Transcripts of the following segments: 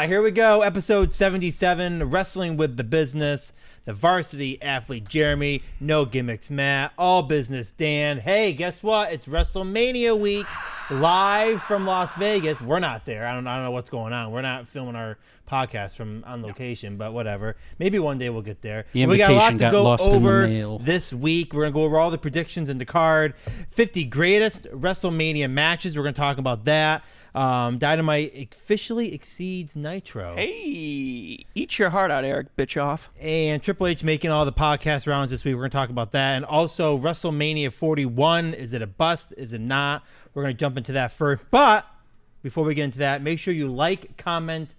Here we go. Episode 77, Wrestling with the Business. The varsity athlete, Jeremy. No gimmicks, Matt. All business, Dan. Hey, guess what? It's Wrestlemania week. Live from Las Vegas. We're not there. I don't know what's going on. We're not filming our podcast from on location, but whatever. Maybe one day we'll get there. The we got a lot to go lost over in the mail. this week. We're going to go over all the predictions in the card. 50 greatest WrestleMania matches. We're going to talk about that. Dynamite officially exceeds Nitro. Hey, eat your heart out, Eric Bischoff. And Triple H making all the podcast rounds this week. We're going to talk about that. And also WrestleMania 41. Is it a bust? Is it not? We're going to jump into that first. But before we get into that, make sure you like, comment,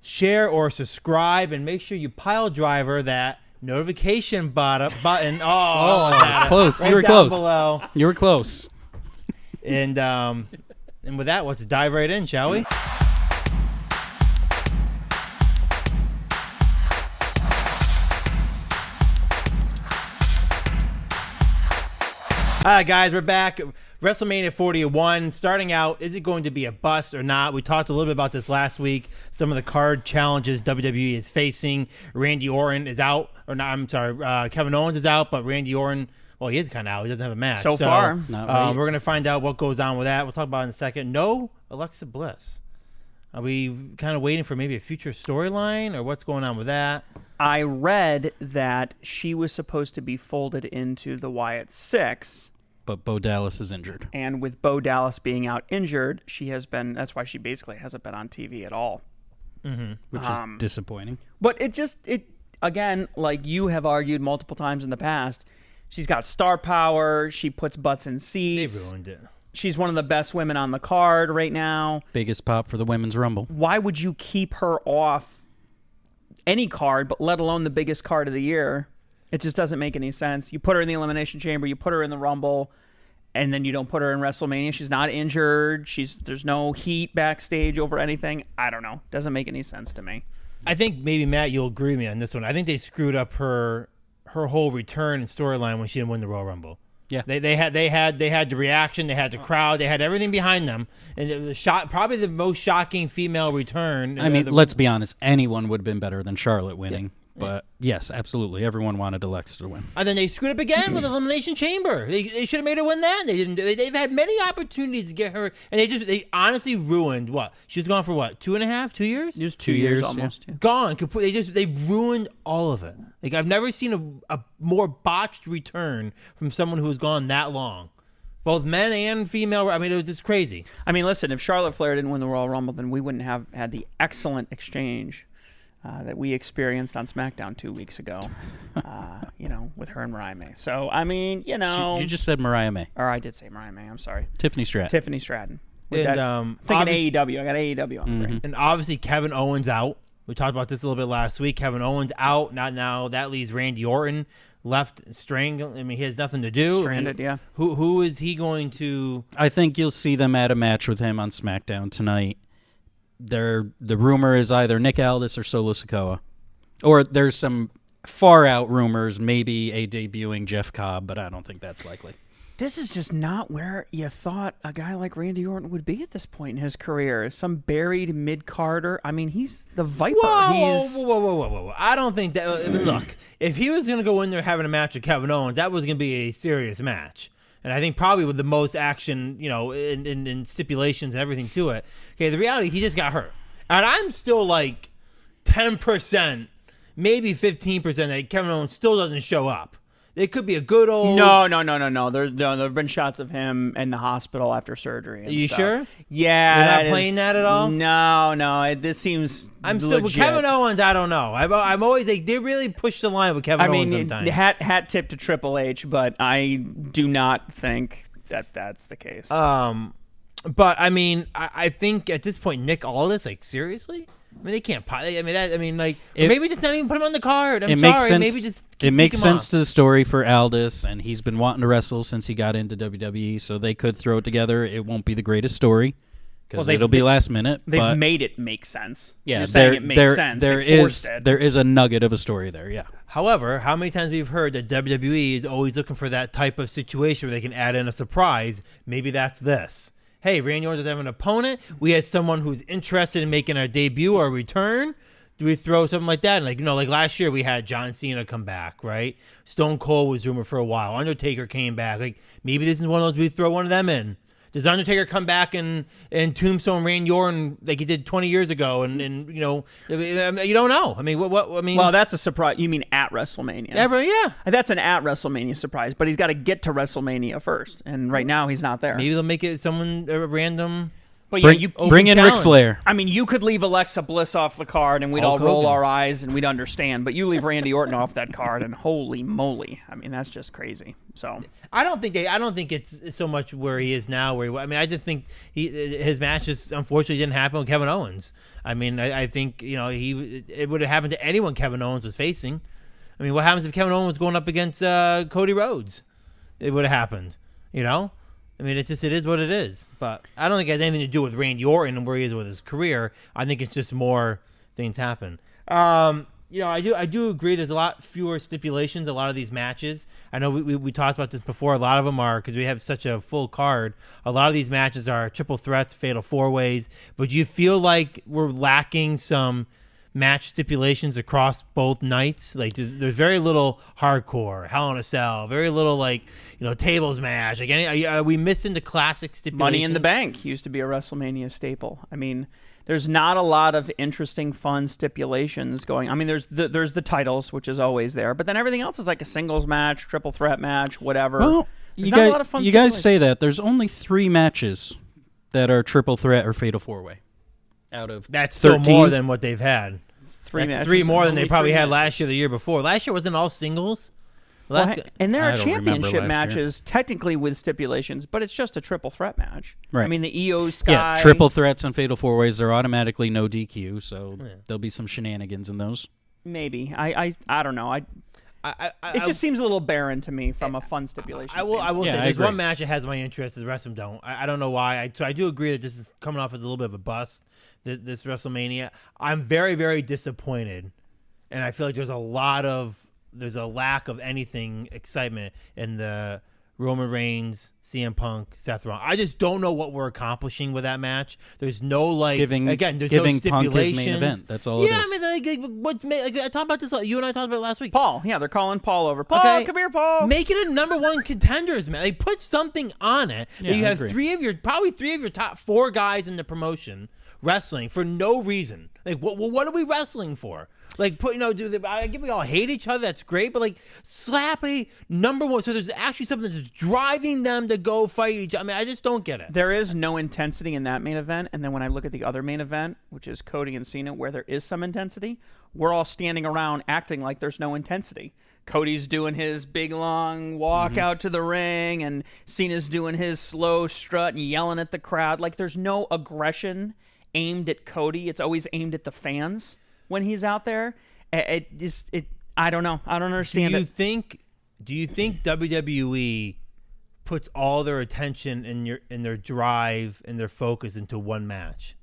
share, or subscribe. And make sure you pile driver that notification button. Close. Right You were down close. below. You were close. And with that, let's dive right in, shall we? All right, guys, we're back. WrestleMania 41. Starting out, is it going to be a bust or not? We talked a little bit about this last week. Some of the card challenges WWE is facing. Randy Orton is out. Or not, I'm sorry, Kevin Owens is out, but Randy Orton... Well, he is kind of out. He doesn't have a match. So far. Not right. We're going to find out what goes on with that. We'll talk about it in a second. No Alexa Bliss. Are we kind of waiting for maybe a future storyline or what's going on with that? I read that she was supposed to be folded into the Wyatt Six. But Bo Dallas is injured. And with Bo Dallas being out injured, that's why she basically hasn't been on TV at all. Which is disappointing. But again, like you have argued multiple times in the past, she's got star power. She puts butts in They seats. ruined it. She's one of the best women on the card right now. Biggest pop for the Women's Rumble. Why would you keep her off any card, but let alone the biggest card of the year? It just doesn't make any sense. You put her in the Elimination Chamber, you put her in the Rumble, and then you don't put her in WrestleMania. She's not injured. There's no heat backstage over anything. I don't know. Doesn't make any sense to me. I think maybe, Matt, you'll agree with me on this one. I think they screwed up her whole return and storyline when she didn't win the Royal Rumble. Yeah. They had the reaction, they had the crowd, they had everything behind them, and it was probably the most shocking female return. I mean, let's be honest. Anyone would have been better than Charlotte winning. Yeah. But yes, absolutely. Everyone wanted Alexa to win. And then they screwed up again with Elimination Chamber. They should have made her win that. They didn't. They've had many opportunities to get her, and they honestly ruined what? She was gone for what? 2 years? It was 2 years almost. Yeah. Gone. They ruined all of it. Like I've never seen a more botched return from someone who has gone that long. Both men and female. I mean, it was just crazy. I mean, listen, if Charlotte Flair didn't win the Royal Rumble, then we wouldn't have had the excellent exchange that we experienced on SmackDown 2 weeks ago, with her and Mariah May. So, I mean, You just said Mariah May. Or I did say Mariah May, I'm sorry. Tiffany Stratton. Tiffany Stratton. And, thinking AEW. I got AEW on the brain. And obviously Kevin Owens out. We talked about this a little bit last week. Kevin Owens out. Not now. That leaves Randy Orton left strangled. I mean, he has nothing to do. Stranded, yeah. Who is he going to... I think you'll see them add a match with him on SmackDown tonight. The rumor is either Nick Aldis or Solo Sikoa. Or there's some far out rumors, maybe a debuting Jeff Cobb, but I don't think that's likely. This is just not where you thought a guy like Randy Orton would be at this point in his career. Some buried mid-carder. I mean, he's the Viper. Whoa. I don't think that... Look, if he was going to go in there having a match with Kevin Owens, that was going to be a serious match. And I think probably with the most action, in stipulations and everything to it. Okay, the reality, he just got hurt. And I'm still like 10%, maybe 15% that Kevin Owens still doesn't show up. It could be a good old... No. There have been shots of him in the hospital after surgery. Are you sure? Yeah. You're not playing that at all? No. This seems legit. With Kevin Owens, I don't know. I'm always like, they really push the line with Kevin Owens sometimes. Hat tip to Triple H, but I do not think that's the case. But I mean, I think at this point, Nick Aldis, like seriously. I mean, they can't. Maybe just not even put him on the card. I'm sorry. Sense, maybe just it makes sense to the story for Aldis, and he's been wanting to wrestle since he got into WWE. So they could throw it together. It won't be the greatest story because it'll be last minute. They've made it make sense. Yeah, you're saying it makes sense. There is a nugget of a story there. Yeah. However, how many times we've heard that WWE is always looking for that type of situation where they can add in a surprise? Maybe that's this. hey, Randy Orton doesn't have an opponent. We had someone who's interested in making a debut or a return. Do we throw something like that? And like last year we had John Cena come back, right? Stone Cold was rumored for a while. Undertaker came back. Like maybe this is one of those we throw one of them in. Does Undertaker come back and tombstone Randy Orton like he did 20 years ago? And you don't know. I mean, what I mean. Well, that's a surprise. You mean at WrestleMania? Yeah. That's an at WrestleMania surprise, but he's got to get to WrestleMania first, and right now he's not there. Maybe they'll make it someone a random. But bring in Ric Flair. I mean, you could leave Alexa Bliss off the card, and we'd all roll our eyes, and we'd understand. But you leave Randy Orton off that card, and holy moly! I mean, that's just crazy. So I don't think it's so much where he is now. I just think his matches unfortunately didn't happen with Kevin Owens. I mean, I think it would have happened to anyone Kevin Owens was facing. I mean, what happens if Kevin Owens was going up against Cody Rhodes? It would have happened. I mean, it is what it is. But I don't think it has anything to do with Randy Orton and where he is with his career. I think it's just more things happen. I do agree there's a lot fewer stipulations, a lot of these matches. I know we talked about this before. A lot of them are, because we have such a full card, a lot of these matches are triple threats, fatal four-ways. But do you feel like we're lacking some match stipulations across both nights? Like there's very little hardcore, Hell in a Cell, very little tables match. Like are we missing the classic stipulations? Money in the Bank used to be a WrestleMania staple. I mean, there's not a lot of interesting, fun stipulations going. I mean, there's the titles, which is always there, but then everything else is like a singles match, triple threat match, whatever. Well, you guys say that there's only 3 matches that are triple threat or fatal four-way. Out of that's 13. Still more than what they've had. That's 3 more than they probably had matches. last year, the year before. Last year wasn't all singles. And there I are don't championship remember last year. matches technically with stipulations, but it's just a triple threat match. Right. I mean, the EO Sky. Yeah, triple threats and fatal four-ways are automatically no DQ, so there'll be some shenanigans in those. Maybe. I don't know. It just seems a little barren to me from a fun stipulation. I will say I there's agree. one match that has my interest, the rest of them don't. I don't know why. So I do agree that this is coming off as a little bit of a bust, this WrestleMania. I'm very, very disappointed, and I feel like there's a lack of anything excitement in the Roman Reigns, CM Punk, Seth Rollins. I just don't know what we're accomplishing with that match. There's no giving no Punk stipulations. his main event. That's all it is. Yeah, I mean, I talked about this. You and I talked about it last week. Paul. Yeah, they're calling Paul over. Paul, Okay. come here, Paul. Make it a number 1 contenders, man. Like, put something on it. Yeah, that you I have agree. 3 of your top 4 guys in the promotion wrestling for no reason. Like, what are we wrestling for? Like, I get we all hate each other. That's great, but slap a number 1. So there's actually something that's driving them to go fight each other. I mean, I just don't get it. There is no intensity in that main event, and then when I look at the other main event, which is Cody and Cena, where there is some intensity, we're all standing around acting like there's no intensity. Cody's doing his big long walk out to the ring, and Cena's doing his slow strut and yelling at the crowd. Like there's no aggression aimed at Cody. It's always aimed at the fans when he's out there. I don't know. I don't understand Do you think WWE puts all their attention in their drive and their focus into one match?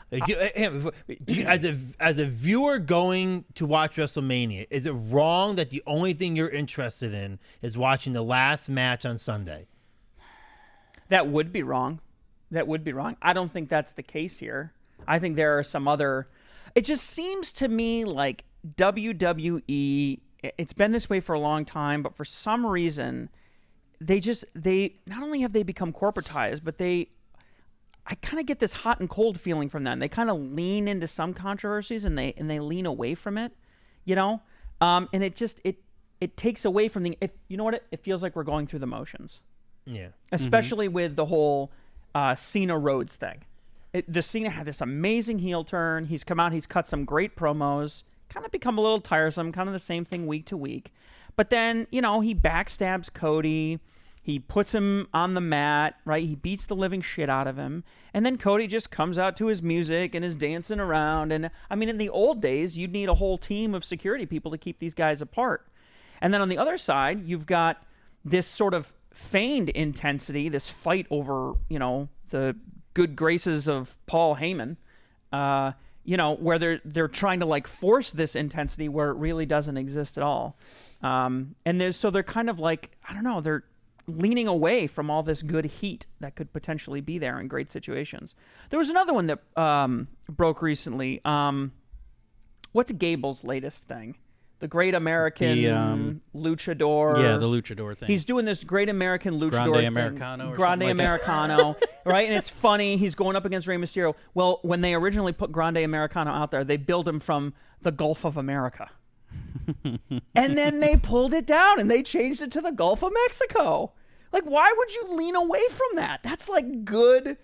Like, as a viewer going to watch WrestleMania, is it wrong that the only thing you're interested in is watching the last match on Sunday? That would be wrong. I don't think that's the case here. I think there are some other... It just seems to me like WWE, it's been this way for a long time, but for some reason, they not only have they become corporatized, but I kind of get this hot and cold feeling from them. They kind of lean into some controversies and they lean away from it, and it takes away from it feels like we're going through the motions. Yeah. Especially with the whole Cena Rhodes thing. The Cena had this amazing heel turn. He's come out, he's cut some great promos, kind of become a little tiresome, kind of the same thing week to week. But then, he backstabs Cody. He puts him on the mat, right? He beats the living shit out of him. And then Cody just comes out to his music and is dancing around. And, I mean, in the old days, you'd need a whole team of security people to keep these guys apart. And then on the other side, you've got this sort of feigned intensity, this fight over, the good graces of Paul Heyman, where they're trying to force this intensity where it really doesn't exist at all. So they're kind of I don't know, they're leaning away from all this good heat that could potentially be there in great situations. There was another one that broke recently. What's Gable's latest thing? The Great American Luchador. Yeah, the Luchador thing. He's doing this Great American Luchador Grande thing. Americano or Grande something like that. Americano, right? And it's funny. He's going up against Rey Mysterio. Well, when they originally put Grande Americano out there, they billed him from the Gulf of America. And then they pulled it down and they changed it to the Gulf of Mexico. Like, why would you lean away from that? That's like good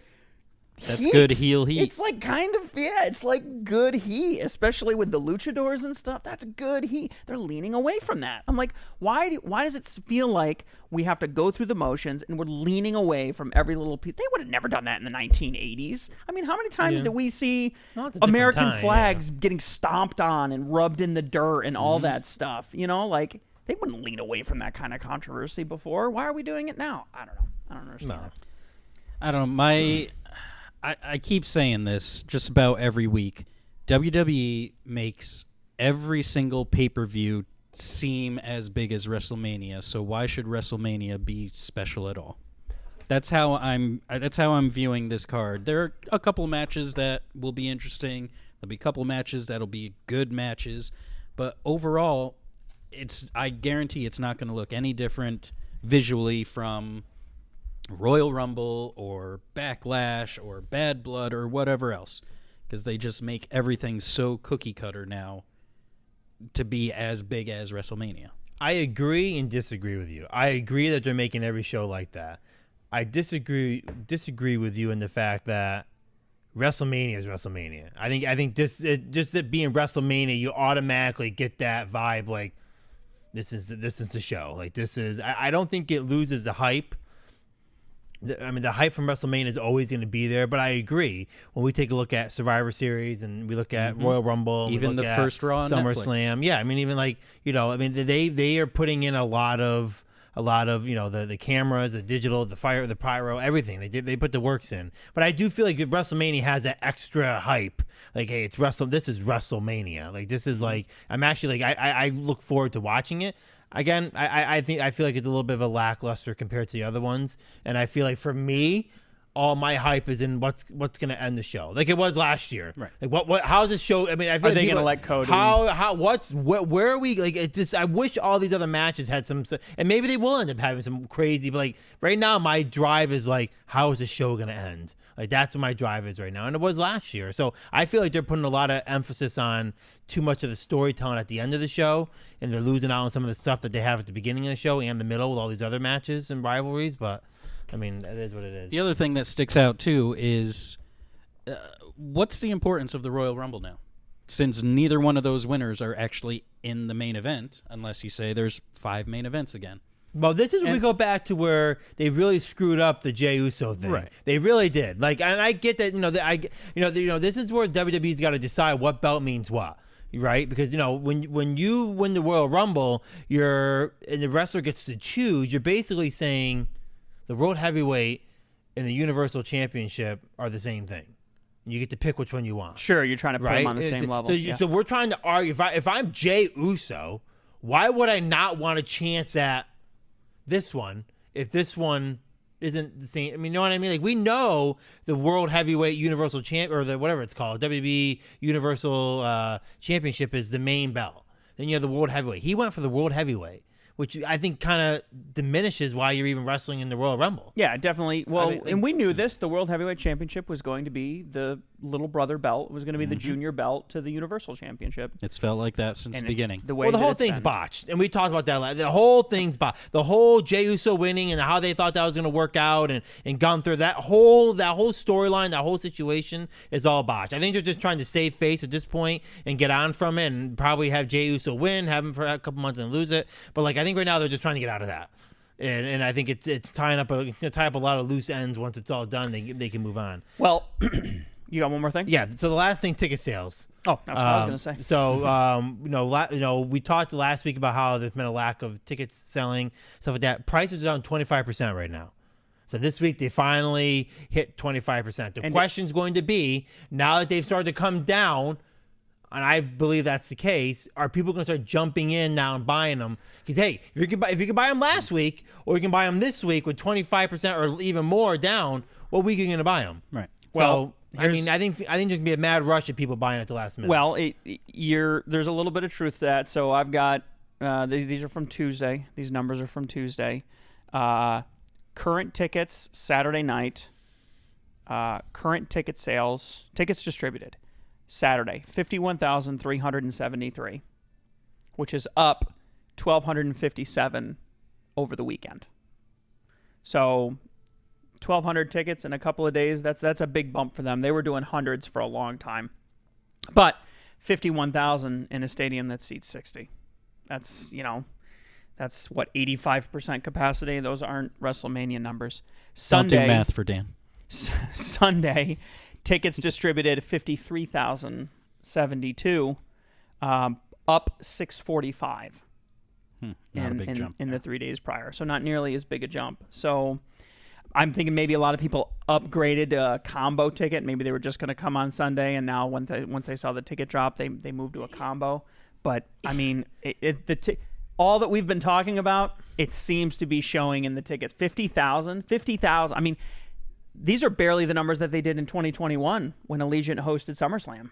That's heat. good heel heat. It's like kind of, it's like good heat, especially with the luchadors and stuff. That's good heat. They're leaning away from that. I'm like, why does it feel like we have to go through the motions and we're leaning away from every little piece? They would have never done that in the 1980s. I mean, how many times did we see No, it's a different American time, flags getting stomped on and rubbed in the dirt and all that stuff? You know, like, they wouldn't lean away from that kind of controversy before. Why are we doing it now? I don't know. I don't understand. No. I don't know. I keep saying this just about every week. WWE makes every single pay-per-view seem as big as WrestleMania, so why should WrestleMania be special at all? That's how I'm viewing this card. There are a couple of matches that will be interesting. There'll be a couple of matches that'll be good matches, but overall, I guarantee it's not going to look any different visually from Royal Rumble or Backlash or Bad Blood or whatever else, because they just make everything so cookie cutter now to be as big as WrestleMania. I agree and disagree with you. I agree that they're making every show like that. I disagree with you in the fact that WrestleMania is WrestleMania. I think just it being WrestleMania, you automatically get that vibe like this is the show. Like this is. I don't think it loses the hype. I mean, the hype from WrestleMania is always going to be there, but I agree. When we take a look at Survivor Series and we look at Royal Rumble, even the first Raw on SummerSlam, Netflix. yeah. I mean, even like they are putting in a lot of the cameras, the digital, the fire, the pyro, everything. They put the works in. But I do feel like WrestleMania has that extra hype. Like, hey, this is WrestleMania. Like this is like I'm actually like I look forward to watching it. Again, I feel like it's a little bit of a lackluster compared to the other ones, and I feel like for me, all my hype is in what's going to end the show, like it was last year. Right. Like how's this show? I mean, I feel Are like they going to let Cody? Where are we? Like it just, I wish all these other matches had some, and maybe they will end up having some crazy. But like right now, my drive is like, how is the show going to end? Like that's what my drive is right now, and it was last year. So I feel like they're putting a lot of emphasis on too much of the storytelling at the end of the show, and they're losing out on some of the stuff that they have at the beginning of the show and the middle with all these other matches and rivalries. But I mean, it is what it is. The other thing that sticks out too is what's the importance of the Royal Rumble now? Since neither one of those winners are actually in the main event, unless you say there's 5 main events again. Well, this is when we go back to where they really screwed up the Jey Uso thing. Right. They really did. Like, and I get that. This is where WWE's got to decide what belt means what, right? Because when you win the Royal Rumble, and the wrestler gets to choose. You're basically saying the World Heavyweight and the Universal Championship are the same thing. You get to pick which one you want. Sure, you're trying to put them on the same level. So we're trying to argue. If I'm Jey Uso, why would I not want a chance at this one if this one isn't the same? I mean, you know what I mean? Like, we know the World Heavyweight Universal Champ, or the whatever it's called, WWE Universal Championship is the main belt. Then you have the World Heavyweight. He went for the World Heavyweight, which I think kind of diminishes why you're even wrestling in the Royal Rumble. Yeah, definitely. Well, and we knew this. The World Heavyweight Championship was going to be the little brother belt. It was going to be the junior belt to the Universal Championship. It's felt like that since the beginning. The way the whole thing's botched, and we talked about that. The whole thing's botched. The whole Jey Uso winning and how they thought that was going to work out, and Gunther, that whole storyline, that whole situation is all botched. I think they're just trying to save face at this point and get on from it, and probably have Jey Uso win, have him for a couple months and lose it. But like, I think right now they're just trying to get out of that. And I think it's tying up a lot of loose ends. Once it's all done, they can move on. Well, you got one more thing? Yeah. So the last thing, ticket sales. Oh, that's what I was going to say. So we talked last week about how there's been a lack of tickets selling, stuff like that. Prices are down 25% right now. So this week they finally hit 25%. The question's going to be, now that they've started to come down and I believe that's the case, are people going to start jumping in now and buying them? Because, hey, if you could buy them last week or you can buy them this week with 25% or even more down, what week are you going to buy them? Right. Well, I think there's going to be a mad rush of people buying it at the last minute. Well, there's a little bit of truth to that. So I've got these are from Tuesday. These numbers are from Tuesday. Current tickets Saturday night. Current ticket sales, tickets distributed Saturday, 51,373, which is up 1,257 over the weekend. So 1,200 tickets in a couple of days, that's a big bump for them. They were doing hundreds for a long time. But 51,000 in a stadium that seats 60. That's what, 85% capacity? Those aren't WrestleMania numbers. Sunday, Don't do math for Dan. Sunday, tickets distributed 53,072, up 645 Not a big jump. in the 3 days prior. So not nearly as big a jump. So I'm thinking maybe a lot of people upgraded to a combo ticket. Maybe they were just going to come on Sunday, and now once they saw the ticket drop, they moved to a combo. But I mean, all that we've been talking about, it seems to be showing in the tickets. 50,000. I mean, these are barely the numbers that they did in 2021 when Allegiant hosted SummerSlam.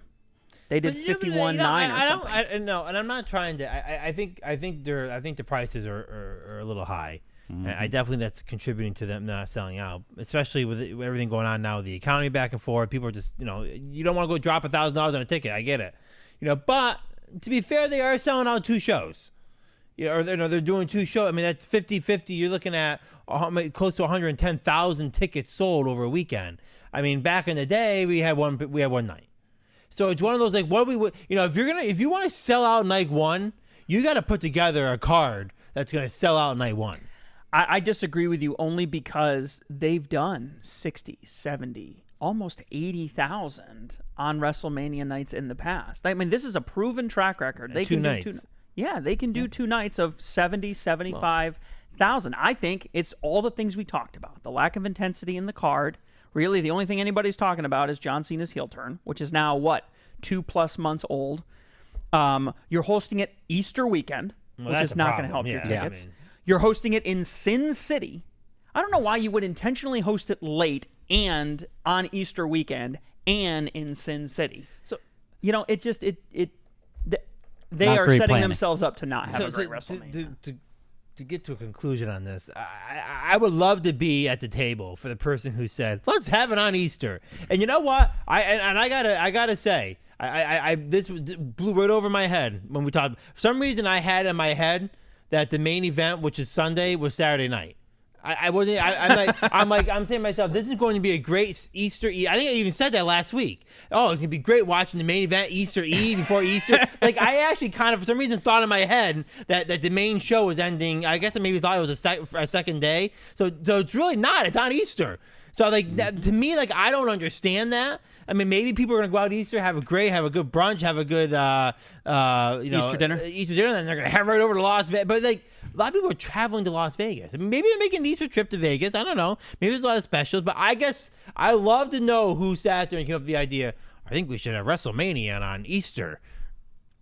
They did 51.9 or something. No, and I'm not trying to. I think the prices are a little high. Mm-hmm. I definitely that's contributing to them not selling out, especially with everything going on now with the economy back and forth. People are just you don't want to go drop $1,000 on a ticket. I get it, but to be fair, they are selling out 2 shows. Or they're doing 2 shows. I mean, that's 50-50. You're looking at close to 110,000 tickets sold over a weekend. I mean, back in the day, we had one night. So it's one of those like, what do we? If you want to sell out night 1, you got to put together a card that's going to sell out night 1. I disagree with you only because they've done 60, 70, almost 80,000 on WrestleMania nights in the past. I mean, this is a proven track record. They can do 2 nights. Yeah, they can do 2 nights of 70, 75,000. I think it's all the things we talked about. The lack of intensity in the card. Really, the only thing anybody's talking about is John Cena's heel turn, which is now, 2+ months old. You're hosting it Easter weekend, which is not going to help your tickets. You're hosting it in Sin City. I don't know why you would intentionally host it late and on Easter weekend and in Sin City. So, it just they are setting themselves up to not have a great WrestleMania. To get to a conclusion on this, I would love to be at the table for the person who said, "Let's have it on Easter." And you know what? I gotta say, this blew right over my head when we talked. For some reason, I had in my head that the main event, which is Sunday, was Saturday night. I wasn't. I'm saying to myself, this is going to be a great Easter Eve. I think I even said that last week. Oh, it's gonna be great watching the main event Easter Eve before Easter. Like I actually kind of, for some reason, thought in my head that the main show was ending. I guess I maybe thought it was a second day. So it's really not. It's on Easter. So that, to me, I don't understand that. I mean, maybe people are gonna go out Easter, have a good brunch, have a good Easter dinner, and then they're gonna head right over to Las Vegas. But a lot of people are traveling to Las Vegas. I mean, maybe they're making an Easter trip to Vegas. I don't know. Maybe there's a lot of specials. But I guess I love to know who sat there and came up with the idea. I think we should have WrestleMania on Easter.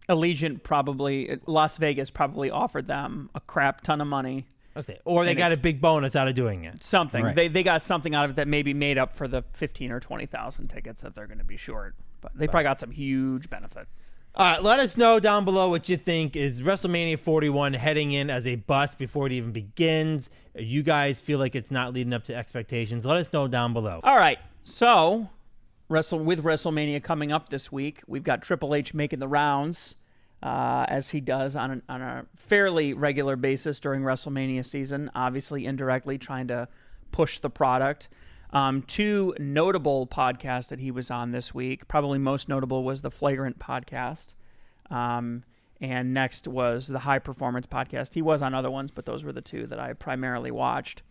Las Vegas probably offered them a crap ton of money. Okay, or they got a big bonus out of doing it. Something. Right. They got something out of it that maybe made up for the 15 or 20,000 tickets that they're going to be short. But they probably got some huge benefit. All right, let us know down below what you think. Is WrestleMania 41 heading in as a bust before it even begins? You guys feel like it's not leading up to expectations? Let us know down below. All right, so with WrestleMania coming up this week, we've got Triple H making the rounds, as he does on a fairly regular basis during WrestleMania season, obviously indirectly trying to push the product. 2 notable podcasts that he was on this week. Probably most notable was the Flagrant podcast. And next was the High Performance podcast. He was on other ones, but those were the 2 that I primarily watched.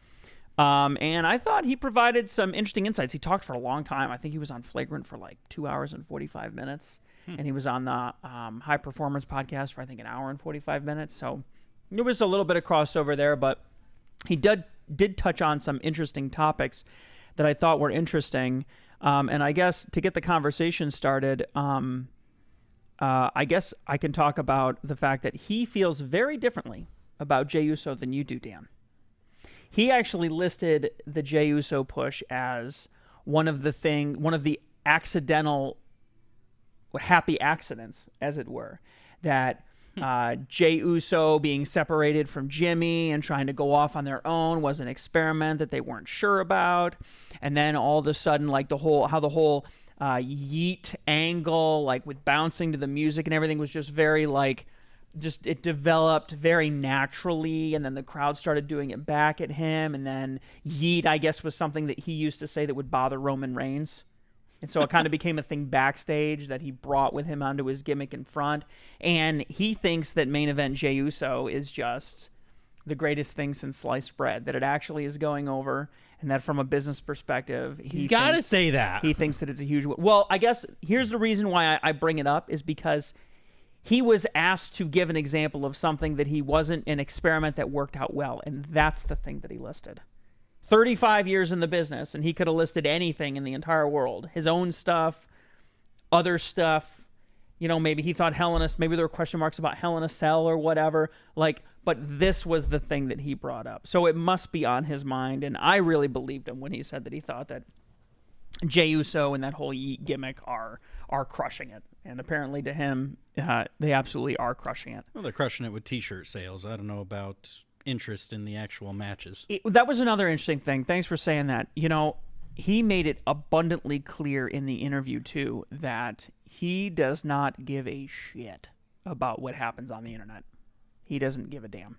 And I thought he provided some interesting insights. He talked for a long time. I think he was on Flagrant for 2 hours and 45 minutes. And he was on the High Performance podcast for, I think, an hour and 45 minutes. So there was a little bit of crossover there, but he did touch on some interesting topics that I thought were interesting. And I guess to get the conversation started, I guess I can talk about the fact that he feels very differently about Jey Uso than you do, Dan. He actually listed the Jey Uso push as one of the accidental happy accidents, as it were, that Jey Uso being separated from Jimmy and trying to go off on their own was an experiment that they weren't sure about, and then all of a sudden, like the whole yeet angle, like with bouncing to the music and everything, was just very it developed very naturally, and then the crowd started doing it back at him, and then yeet, I guess, was something that he used to say that would bother Roman Reigns. And so it kind of became a thing backstage that he brought with him onto his gimmick in front. And he thinks that main event Jey Uso is just the greatest thing since sliced bread, that it actually is going over, and that from a business perspective, he's got to say that. He thinks that it's a huge... Well, I guess here's the reason why I bring it up is because he was asked to give an example of something that he wasn't an experiment that worked out well, and that's the thing that he listed. 35 years in the business, and he could have listed anything in the entire world. His own stuff, other stuff. Maybe he thought maybe there were question marks about Hell in a Cell or whatever. But this was the thing that he brought up. So it must be on his mind, and I really believed him when he said that he thought that Jey Uso and that whole Yeet gimmick are crushing it. And apparently to him, they absolutely are crushing it. Well, they're crushing it with T-shirt sales. I don't know about interest in the actual matches. That was another interesting thing. Thanks for saying that. He made it abundantly clear in the interview, too, that he does not give a shit about what happens on the internet. He doesn't give a damn.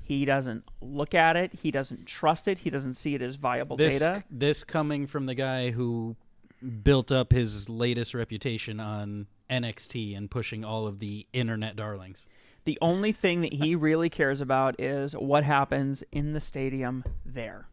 He doesn't look at it. He doesn't trust it. He doesn't see it as viable data. This coming from the guy who built up his latest reputation on NXT and pushing all of the internet darlings. The only thing that he really cares about is what happens in the stadium there.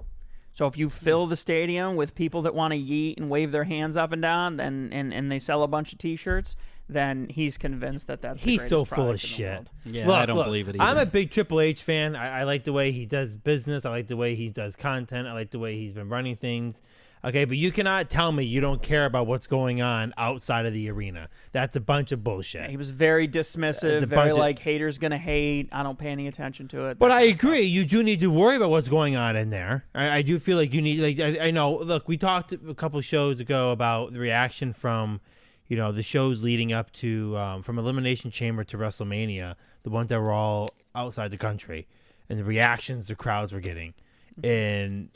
So if you fill the stadium with people that want to yeet and wave their hands up and down, and they sell a bunch of T-shirts, then he's convinced that that's the he's greatest so full product of in the shit. world. Yeah, I don't believe it either. I'm a big Triple H fan. I like the way he does business. I like the way he does content. I like the way he's been running things. Okay, but you cannot tell me you don't care about what's going on outside of the arena. That's a bunch of bullshit. Yeah, he was very dismissive, haters gonna hate. I don't pay any attention to it. But I agree. You do need to worry about what's going on in there. I do feel like you need, I know, look, we talked a couple shows ago about the reaction from, the shows leading up to, from Elimination Chamber to WrestleMania, the ones that were all outside the country, and the reactions the crowds were getting. And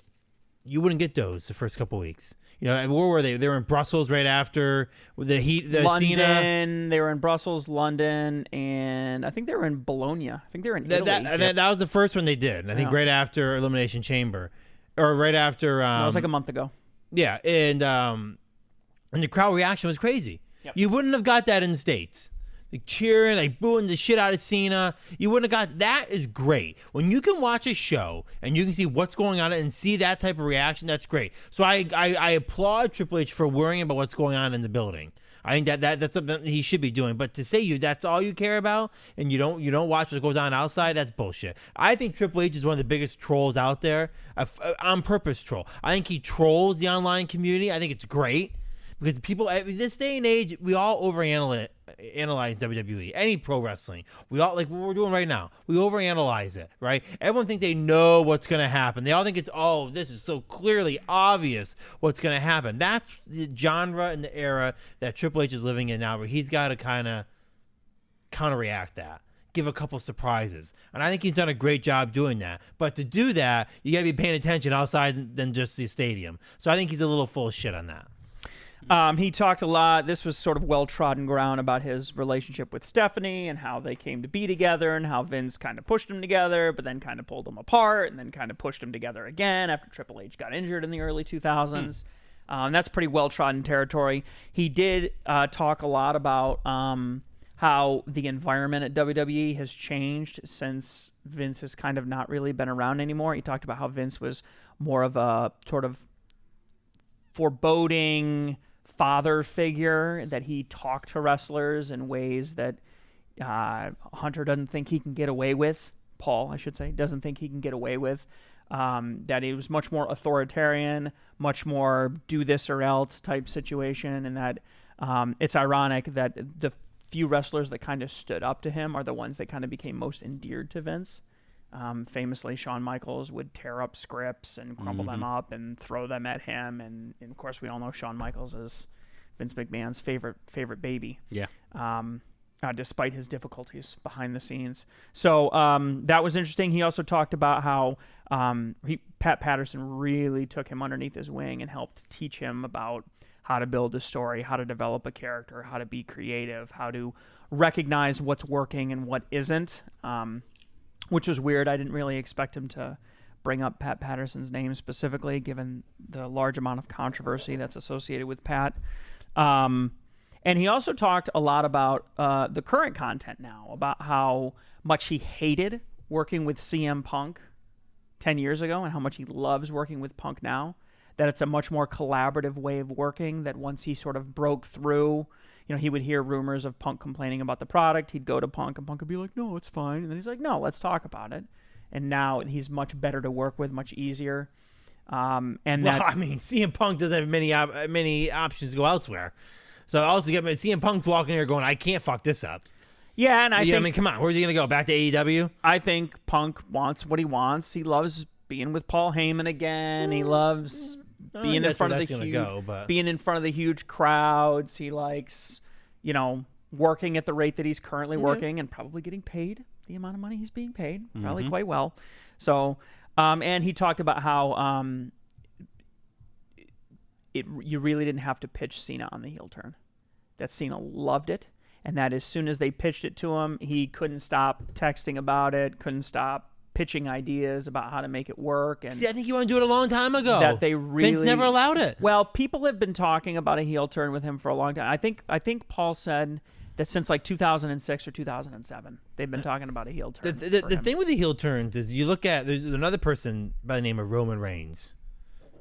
you wouldn't get those the first couple weeks. Where were they? They were in Brussels right after the London. Cena. They were in Brussels, London, and I think they were in Bologna. I think they were in Italy. That was the first one they did. And I think right after Elimination Chamber, or right after. That was like a month ago. Yeah, and the crowd reaction was crazy. Yep. You wouldn't have got that in the States. Like cheering, like booing the shit out of Cena. You wouldn't have got that. Is great. When you can watch a show and you can see what's going on and see that type of reaction, that's great. So I applaud Triple H for worrying about what's going on in the building. I think that's something he should be doing. But to say that's all you care about and you don't watch what goes on outside, that's bullshit. I think Triple H is one of the biggest trolls out there, on purpose troll. I think he trolls the online community. I think it's great. Because people, this day and age, we all overanalyze WWE, any pro wrestling. We all, like what we're doing right now, we overanalyze it, right? Everyone thinks they know what's going to happen. They all think this is so clearly obvious what's going to happen. That's the genre and the era that Triple H is living in now, where he's got to kind of counter-react that. Give a couple surprises. And I think he's done a great job doing that. But to do that, you got to be paying attention outside than just the stadium. So I think he's a little full of shit on that. He talked a lot. This was sort of well-trodden ground about his relationship with Stephanie and how they came to be together and how Vince kind of pushed them together, but then kind of pulled them apart and then kind of pushed them together again after Triple H got injured in the early 2000s. That's pretty well-trodden territory. He did talk a lot about how the environment at WWE has changed since Vince has kind of not really been around anymore. He talked about how Vince was more of a sort of foreboding father figure, that he talked to wrestlers in ways that Hunter doesn't think he can get away with. Paul, I should say, doesn't think he can get away with. That he was much more authoritarian, much more do this or else type situation, and that it's ironic that the few wrestlers that kind of stood up to him are the ones that kind of became most endeared to Vince. Famously, Shawn Michaels would tear up scripts and crumple them up and throw them at him. And of course, we all know Shawn Michaels is Vince McMahon's favorite baby. Yeah. Despite his difficulties behind the scenes. So that was interesting. He also talked about how Pat Patterson really took him underneath his wing and helped teach him about how to build a story, how to develop a character, how to be creative, how to recognize what's working and what isn't, which was weird. I didn't really expect him to bring up Pat Patterson's name specifically, given the large amount of controversy that's associated with Pat. And he also talked a lot about the current content now, about how much he hated working with CM Punk 10 years ago and how much he loves working with Punk now, that it's a much more collaborative way of working, that once he sort of broke through, he would hear rumors of Punk complaining about the product. He'd go to Punk and Punk would be like, no, it's fine. And then he's like, no, let's talk about it. And now he's much better to work with, much easier. CM Punk doesn't have many options to go elsewhere. So I also get CM Punk's walking here going, I can't fuck this up. Yeah, and come on, where's he gonna go? Back to AEW? I think Punk wants what he wants. He loves being with Paul Heyman again. He loves being in front of the huge crowds. He likes, working at the rate that he's currently working and probably getting paid the amount of money he's being paid, probably quite well. So, and he talked about how you really didn't have to pitch Cena on the heel turn. That Cena loved it, and that as soon as they pitched it to him, he couldn't stop texting about it, couldn't stop pitching ideas about how to make it work. And I think you want to do it a long time ago. That they really Vince never allowed it. Well, people have been talking about a heel turn with him for a long time. I think Paul said that since like 2006 or 2007, they've been talking about a heel turn. The thing with the heel turns is you look at there's another person by the name of Roman Reigns,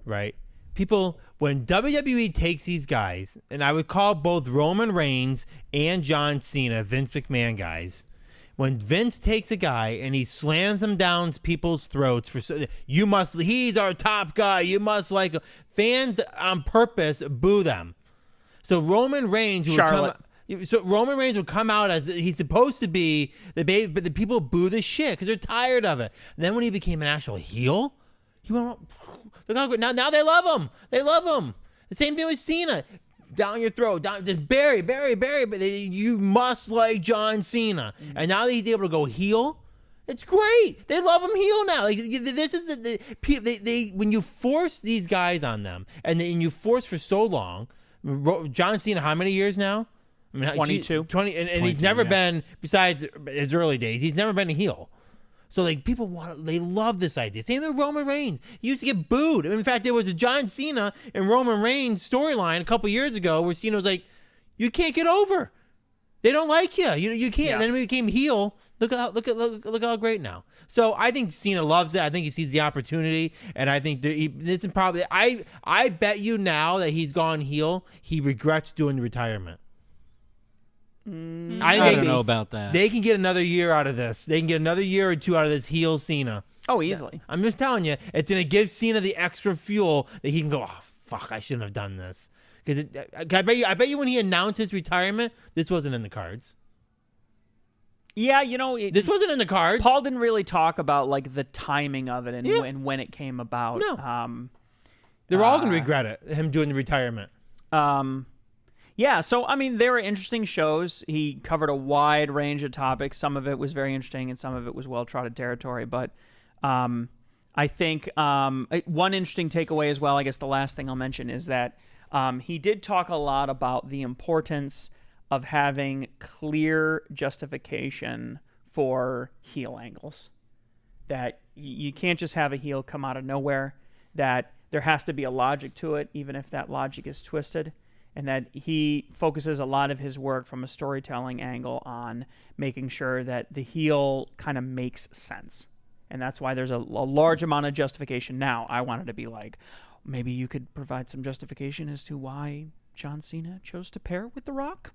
right? People, when WWE takes these guys, and I would call both Roman Reigns and John Cena Vince McMahon guys. When Vince takes a guy and he slams them down people's throats he's our top guy. You must like him. Fans on purpose boo them. So Roman Reigns would come out as he's supposed to be the baby, but the people boo the shit because they're tired of it. And then when he became an actual heel, he went, look how good. Now they love him. They love him. The same thing with Cena. Down your throat, just bury. But you must like John Cena. And now that he's able to go heel, it's great. They love him heel now. Like this is they when you force these guys on them, and then you force for so long. John Cena, how many years now? I mean, 22. 20, and he's never been, besides his early days, he's never been a heel. So like they love this idea. Same with Roman Reigns. He used to get booed. In fact, there was a John Cena and Roman Reigns storyline a couple years ago where Cena was like, "You can't get over. They don't like you. You can't." Yeah. And then when he became heel, look how great now. So I think Cena loves it. I think he sees the opportunity, and I think this is probably. I bet you now that he's gone heel, he regrets doing the retirement. I don't know about that. They can get another year out of this. They can get another year or two out of this heel Cena. Oh, easily. I'm just telling you, it's going to give Cena the extra fuel that he can go, oh, fuck, I shouldn't have done this. Because I bet you when he announced his retirement, this wasn't in the cards. Yeah, this wasn't in the cards. Paul didn't really talk about like the timing of it and when it came about. No. They're all going to regret it, him doing the retirement. Yeah, so, I mean, they were interesting shows. He covered a wide range of topics. Some of it was very interesting, and some of it was well-trodden territory. But I think one interesting takeaway as well, I guess the last thing I'll mention, is that he did talk a lot about the importance of having clear justification for heel angles. That you can't just have a heel come out of nowhere, that there has to be a logic to it, even if that logic is twisted. And that he focuses a lot of his work from a storytelling angle on making sure that the heel kind of makes sense. And that's why there's a large amount of justification. Now, I wanted to be like, maybe you could provide some justification as to why John Cena chose to pair with The Rock.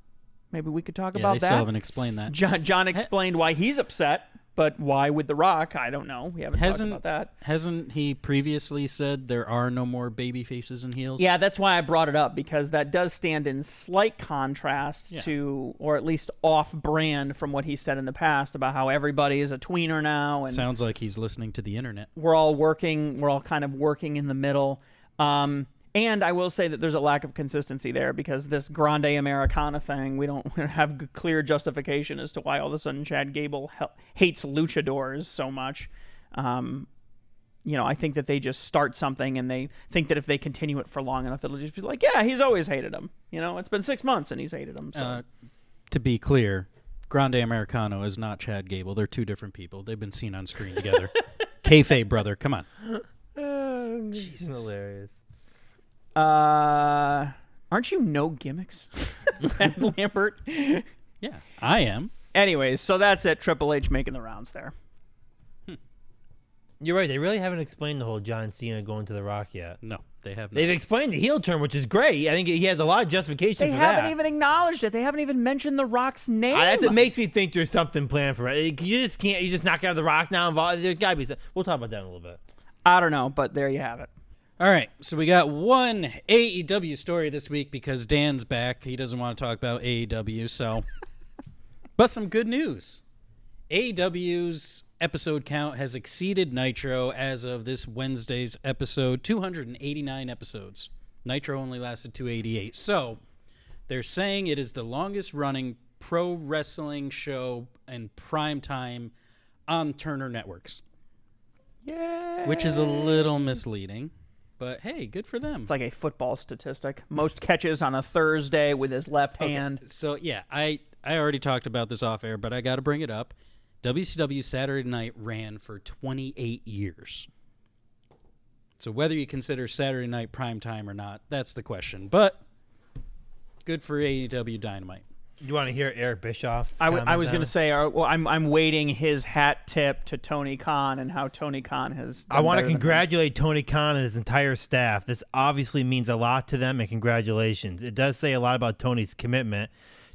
Maybe we could talk about that. They still haven't explained that. John explained why he's upset But why with The Rock? I don't know. We haven't talked about that. Hasn't he previously said there are no more baby faces and heels? Yeah, that's why I brought it up, because that does stand in slight contrast to, or at least off-brand from what he said in the past about how everybody is a tweener now. And sounds like he's listening to the internet. we're all kind of working in the middle. And I will say that there's a lack of consistency there, because this Grande Americana thing, we don't have clear justification as to why all of a sudden Chad Gable hates luchadors so much. I think that they just start something and they think that if they continue it for long enough, it'll just be like, yeah, he's always hated him. It's been 6 months and he's hated him. So. To be clear, Grande Americano is not Chad Gable. They're two different people. They've been seen on screen together. Kayfabe, brother. Come on. Jesus. Hilarious. Aren't you no gimmicks, Matt Lambert? Yeah, I am. Anyways, so that's it. Triple H making the rounds there. You're right. They really haven't explained the whole John Cena going to The Rock yet. No, they have not. They've explained the heel turn, which is great. I think he has a lot of justification They for that. haven't even acknowledged it. They haven't even mentioned The Rock's name. That's what makes me think there's something planned for it. You just can't. You just not gonna have The Rock now involved. There's gotta be. We'll talk about that in a little bit. I don't know, but there you have it. All right, so we got one AEW story this week because Dan's back. He doesn't want to talk about AEW, so. But some good news. AEW's episode count has exceeded Nitro as of this Wednesday's episode, 289 episodes. Nitro only lasted 288. So they're saying it is the longest running pro wrestling show in prime time on Turner Networks. Yeah. Which is a little misleading. But hey, good for them. It's like a football statistic. Most catches on a Thursday with his left hand. So yeah, I already talked about this off air, but I got to bring it up. WCW Saturday Night ran for 28 years. So whether you consider Saturday Night prime time or not, that's the question. But good for AEW Dynamite. You want to hear Eric Bischoff's? I was going to say, I'm waiting his hat tip to Tony Khan and how Tony Khan has. I want to congratulate Tony Khan and his entire staff. This obviously means a lot to them, and congratulations. It does say a lot about Tony's commitment.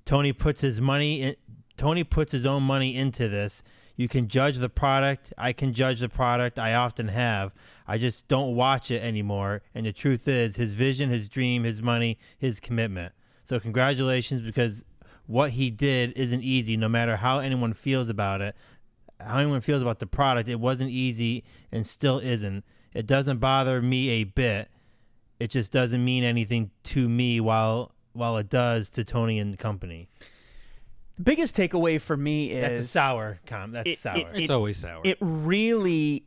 Tony puts his own money into this. You can judge the product. I can judge the product. I often have. I just don't watch it anymore. And the truth is, his vision, his dream, his money, his commitment. So congratulations, because what he did isn't easy, no matter how anyone feels about it, how anyone feels about the product. It wasn't easy and still isn't. It doesn't bother me a bit. It just doesn't mean anything to me while it does to Tony and the company. The biggest takeaway for me is that's a sour comment. That's sour. It's always sour. It really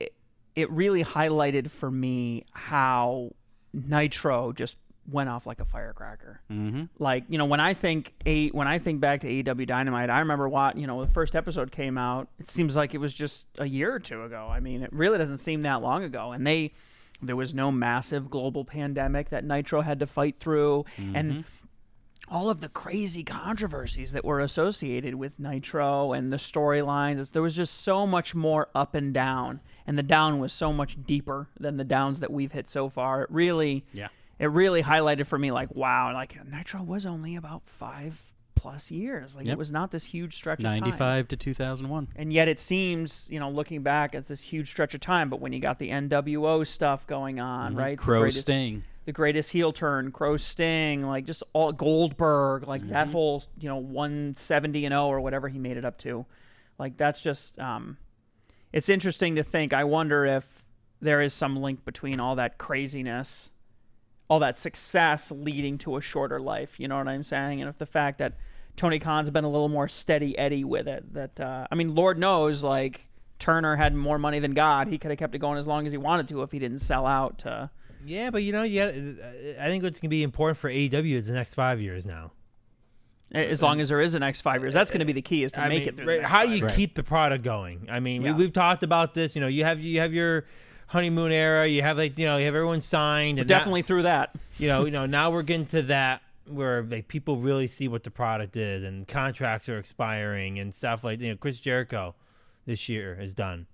highlighted for me how Nitro just went off like a firecracker. Mm-hmm. Like, when I think back to AEW Dynamite, I remember the first episode came out. It seems like it was just a year or two ago. I mean, it really doesn't seem that long ago. And there was no massive global pandemic that Nitro had to fight through. Mm-hmm. And all of the crazy controversies that were associated with Nitro and the storylines, there was just so much more up and down. And the down was so much deeper than the downs that we've hit so far. It really highlighted for me, like, wow, like Nitro was only about 5+ years. Like, It was not this huge stretch of time. 95 to 2001. And yet it seems, looking back, it's this huge stretch of time. But when you got the NWO stuff going on, right? Crow Sting. The greatest heel turn, Crow Sting, like just all Goldberg, like that whole, 170-0 or whatever he made it up to. Like, that's just, it's interesting to think. I wonder if there is some link between all that craziness, all that success leading to a shorter life. You know what I'm saying? And if the fact that Tony Khan's been a little more steady Eddie with it, that, Lord knows, like, Turner had more money than God. He could have kept it going as long as he wanted to if he didn't sell out to. Yeah, but I think what's going to be important for AEW is the next 5 years now. As long as there is the next 5 years, that's going to be the key, is to make it through. The next how do you 5 years. keep the product going? I mean, we've talked about this. You have your honeymoon era. You have you have everyone signed. We're definitely through that. Now we're getting to that where people really see what the product is, and contracts are expiring and stuff like Chris Jericho this year is done.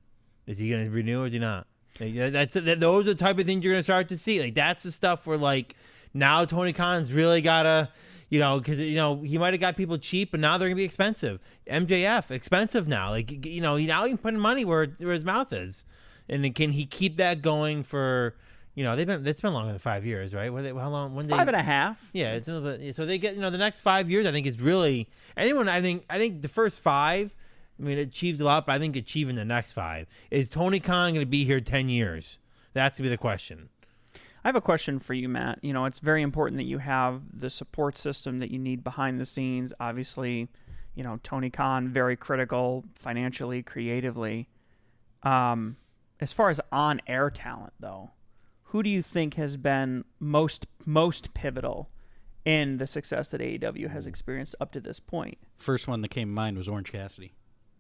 Is he going to renew or is he not? Those are the type of things you're going to start to see. Like, that's the stuff where, like, now Tony Khan's really got to, You know, because he might have got people cheap, but now they're gonna be expensive. MJF expensive now. Like now he's putting money where his mouth is, and can he keep that going for? It's been longer than 5 years, right? How long? 5.5. Yeah, it's a little bit. So they get the next 5 years. I think is really anyone. I think the first 5. I mean, it achieves a lot, but I think achieving the next 5 is Tony Khan going to be here 10 years. That's gonna be the question. I have a question for you, Matt. It's very important that you have the support system that you need behind the scenes. Obviously, Tony Khan, very critical financially, creatively. As far as on-air talent, though, who do you think has been most pivotal in the success that AEW has experienced up to this point? First one that came to mind was Orange Cassidy.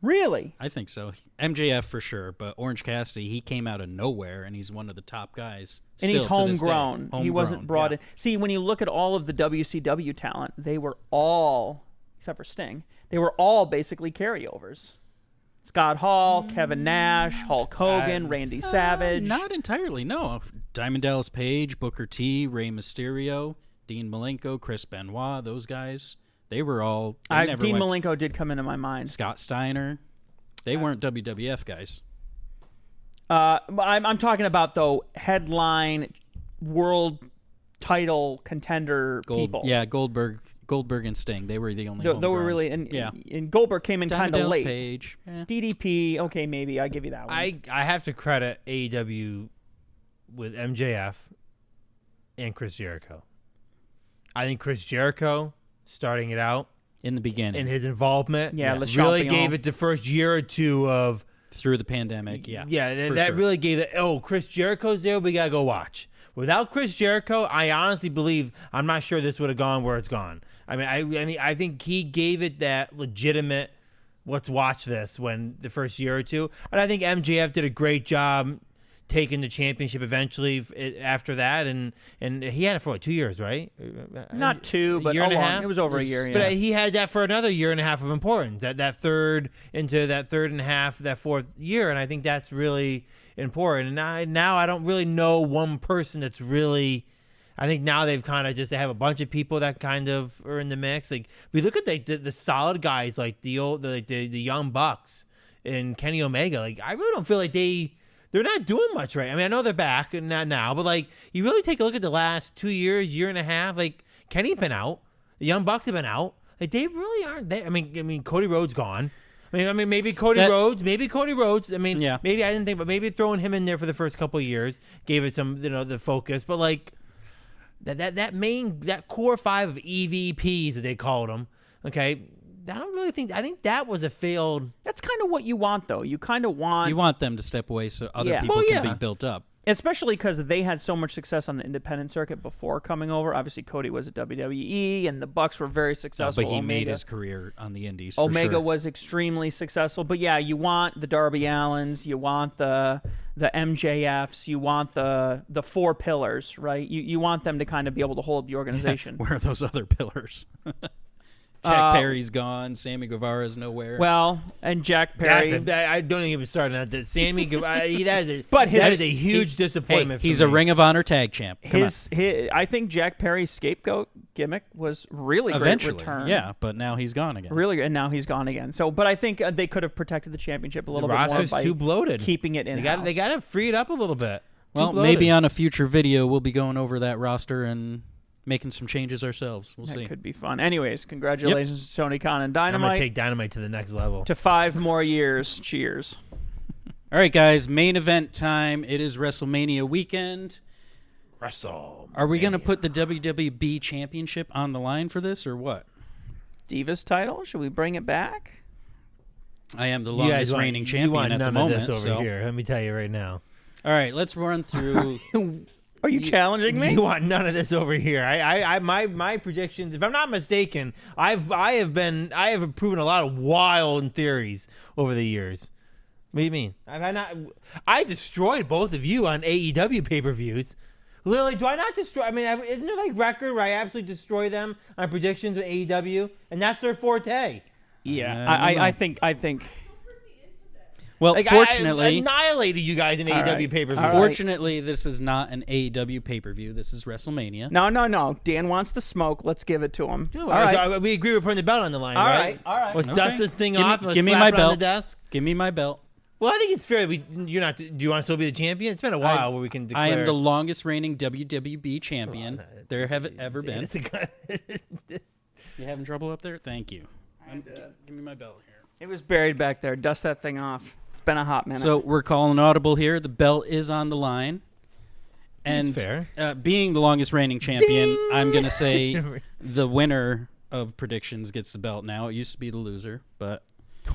Really? I think so. MJF for sure, but Orange Cassidy, he came out of nowhere, and he's one of the top guys. And he's still to this day. homegrown. He wasn't brought in. See, when you look at all of the WCW talent, they were all, except for Sting, they were all basically carryovers. Scott Hall, Kevin Nash, Hulk Hogan, Randy Savage. Not entirely, no. Diamond Dallas Page, Booker T, Rey Mysterio, Dean Malenko, Chris Benoit, those guys. They were all... Dean Malenko did come into my mind. Scott Steiner. They weren't WWF guys. I'm talking about, though, headline world title contender people. Yeah, Goldberg and Sting. They were the only They were really... And Goldberg came in kind of late. Page. DDP, okay, maybe. I give you that one. I have to credit AEW with MJF and Chris Jericho. I think Chris Jericho... starting it out in the beginning, and his involvement, Champion. really gave it the first year or two of through the pandemic. That really gave it. Oh, Chris Jericho's there. We gotta go watch. Without Chris Jericho, I honestly believe I'm not sure this would have gone where it's gone. I mean, I think he gave it that legitimate. Let's watch this when the first year or two, and I think MJF did a great job taking the championship eventually after that, and he had it for 2 years, right? Not 2, but a year and a half. It was over a year. But he had that for another year and a half of importance. That third and a half, that fourth year, and I think that's really important. And now I don't really know one person that's really. I think now they've kind of they have a bunch of people that kind of are in the mix. Like we look at the solid guys like the Young Bucks and Kenny Omega. Like I really don't feel like they're not doing much right. I mean, I know they're back and not now, but like you really take a look at the last 2 years, year and a half. Like Kenny's been out, the Young Bucks have been out. Like they really aren't there. I mean, Cody Rhodes gone. I mean, maybe Cody Rhodes. I mean, maybe I didn't think, but maybe throwing him in there for the first couple of years gave it some, the focus. But like that core 5 of EVPs that they called them. Okay. I don't really think. I think that was a failed. That's kind of what you want, though. You kind of want them to step away so other people can be built up. Especially because they had so much success on the independent circuit before coming over. Obviously, Cody was at WWE, and the Bucks were very successful. But he made his career on the Indies. Omega was extremely successful. But yeah, you want the Darby Allins, you want the MJFs, you want the 4 pillars, right? You want them to kind of be able to hold the organization. Where are those other pillars? Jack Perry's gone. Sammy Guevara's nowhere. Well, and Jack Perry. I don't even start on that. Sammy Guevara. that is a huge disappointment. He's a Ring of Honor tag champ. I think Jack Perry's scapegoat gimmick was really great return. Yeah, but now he's gone again. Really, and now he's gone again. So, but I think they could have protected the championship a little bit more by too bloated. Keeping it in-house. They got to free it up a little bit. Well, maybe on a future video we'll be going over that roster and making some changes ourselves. We'll see. That could be fun. Anyways, congratulations to Tony Khan and Dynamite. I'm going to take Dynamite to the next level. To 5 more years. Cheers. All right, guys. Main event time. It is WrestleMania weekend. Are we going to put the WWB Championship on the line for this or what? Divas title? Should we bring it back? I am the longest reigning champion at the moment. Of this over here. Let me tell you right now. All right, let's run through... Are you challenging me? You want none of this over here. My predictions, if I'm not mistaken, I have proven a lot of wild theories over the years. What do you mean? I destroyed both of you on AEW pay-per-views. Lily, do I not destroy? I mean, isn't there like record where I absolutely destroy them on predictions with AEW, and that's their forte? Yeah, I think. Well, Like, I fortunately, annihilated you guys in AEW right. pay-per-view. All right. fortunately, this is not an AEW pay-per-view. This is WrestleMania. No. Dan wants the smoke. Let's give it to him. Yeah, All well, right. so we agree we're putting the belt on the line, All right? right. Let's Okay. dust this thing Give me- off and let's give me slap my it on belt. the desk. Give me my belt. Well, I think it's fair. Do you want to still be the champion? It's been a while where we can declare. I am the longest reigning WWB champion there have ever been. It's a good- You having trouble up there? Thank you. Give me my belt here. It was buried back there. Dust that thing off. It's been a hot minute. So we're calling audible here. The belt is on the line. And That's fair. Being the longest reigning champion, I'm going to say the winner of predictions gets the belt now. It used to be the loser, but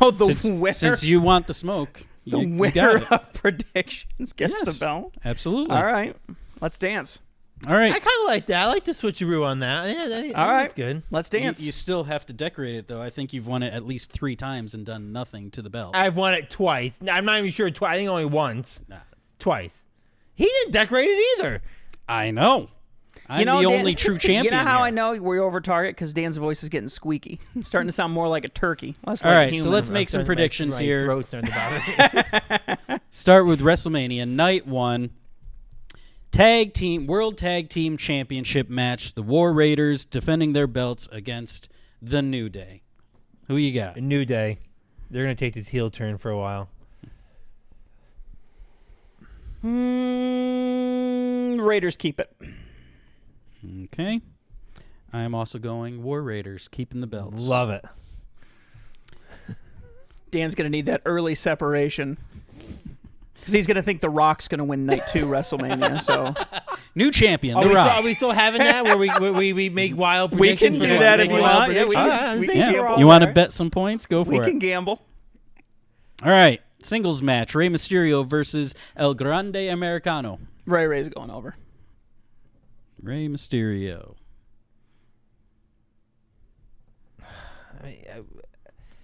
winner, since you want the smoke, the you winner got it. of predictions gets Yes, the belt. Absolutely. All right. Let's dance. All right. I kind of like that. I like the switcheroo on that. Yeah, All right. that's good. Let's dance. You still have to decorate it, though. I think you've won it at least 3 times and done nothing to the belt. I've won it twice. I'm not even sure twice. I think only once. Nah. Twice. He didn't decorate it either. I know. I'm Dan, the only true champion. You know how here. I know we're over target? Because Dan's voice is getting squeaky. It's starting to sound more like a turkey. Less All like right, a so human. let's make some predictions My here. throat's starting to bother me. Start with WrestleMania Night 1. World Tag Team Championship match. The War Raiders defending their belts against the New Day. Who you got? A New Day. They're going to take this heel turn for a while. Raiders keep it. Okay. I am also going War Raiders, keeping the belts. Love it. Dan's going to need that early separation. Because he's going to think The Rock's going to win night 2 WrestleMania. So New champion, Are The we, Rock. are we still having that where we make wild we can predictions? do for that the- if you wild want. Yeah, we predictions? can, we I can think gamble. we're all You want to there. bet some points? Go for we it. can gamble. All right. Singles match. Rey Mysterio versus El Grande Americano. Ray's going over. Rey Mysterio.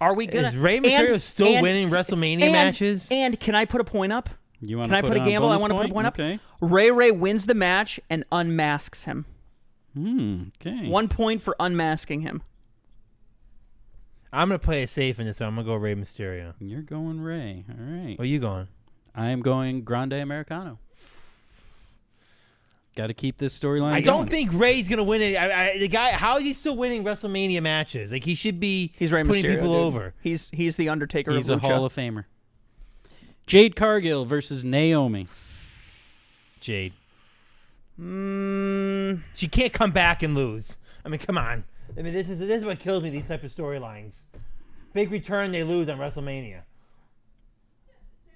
Are we going Is Rey Mysterio still winning WrestleMania matches? And can I put a point up? You want Can I put a gamble? I want to put a point up. Okay. Ray wins the match and unmasks him. Okay. 1 point for unmasking him. I'm going to play it safe in this, so I'm going to go Rey Mysterio. You're going Rey. All right. Where are you going? I am going Grande Americano. Got to keep this storyline I going. don't think Ray's going to win it. The guy, how is he still winning WrestleMania matches? Like, he should be He's Rey putting Mysterio, people dude. over. He's the Undertaker He's of a Lucha. Hall of Famer. Jade Cargill versus Naomi. Jade. She can't come back and lose. I mean, come on. I mean, this is what kills me, these type of storylines. Big return, they lose on WrestleMania.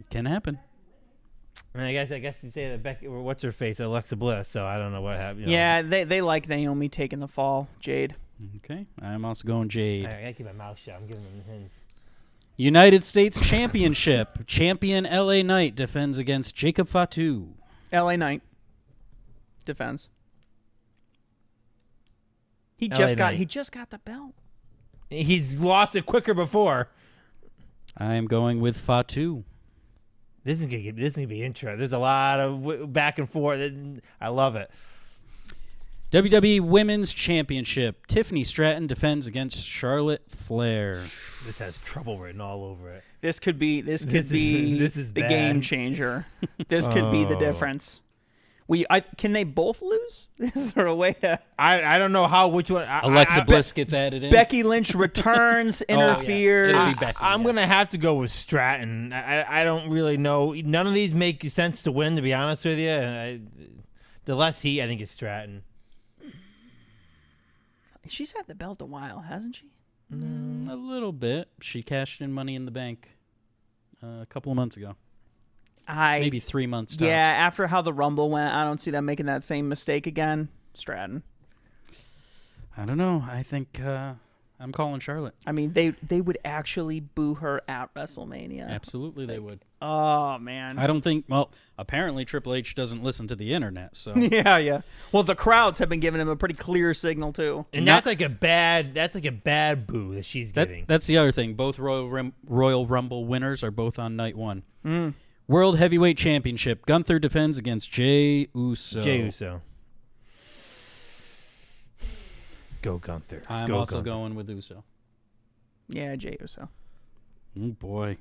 Can happen. I mean, I guess you say that Becky, or what's her face, Alexa Bliss. So I don't know what happened. Yeah, they like Naomi taking the fall, Jade. Okay. I'm also going Jade. I gotta keep my mouth shut. I'm giving them hints. United States Championship. Champion LA Knight defends against Jacob Fatu. LA Knight defends. He LA just Knight. got the belt. He's lost it quicker before. I am going with Fatu. This is gonna be interesting. There's a lot of back and forth. I love it. WWE Women's Championship. Tiffany Stratton defends against Charlotte Flair. This has trouble written all over it. This could be This is the bad. game changer. This could be the Oh. difference. Can they both lose? Is there a way to? I don't know which one. Alexa Bliss gets added in. Becky Lynch returns, interferes. It'll be Becky. I'm gonna have to go with Stratton. I don't really know. None of these make sense to win, to be honest with you. The less heat, I think, is Stratton. She's had the belt a while, hasn't she? A little bit. She cashed in Money in the Bank a couple of months ago. Maybe 3 months tops. Yeah, after how the Rumble went, I don't see them making that same mistake again. Stratton. I don't know. I think I'm calling Charlotte. I mean, they would actually boo her at WrestleMania. Absolutely, they would. Oh man. I don't think. Well, apparently Triple H doesn't listen to the internet, so Yeah. Well, the crowds have been giving him a pretty clear signal too. And that's like a bad boo that she's getting. that's the other thing. Both Royal Rumble winners are both on night 1. World Heavyweight Championship. Gunther defends against Jey Uso. Jey Uso. Go Gunther. I'm Go also Gunther. going with Uso. Yeah, Jey Uso. Oh boy.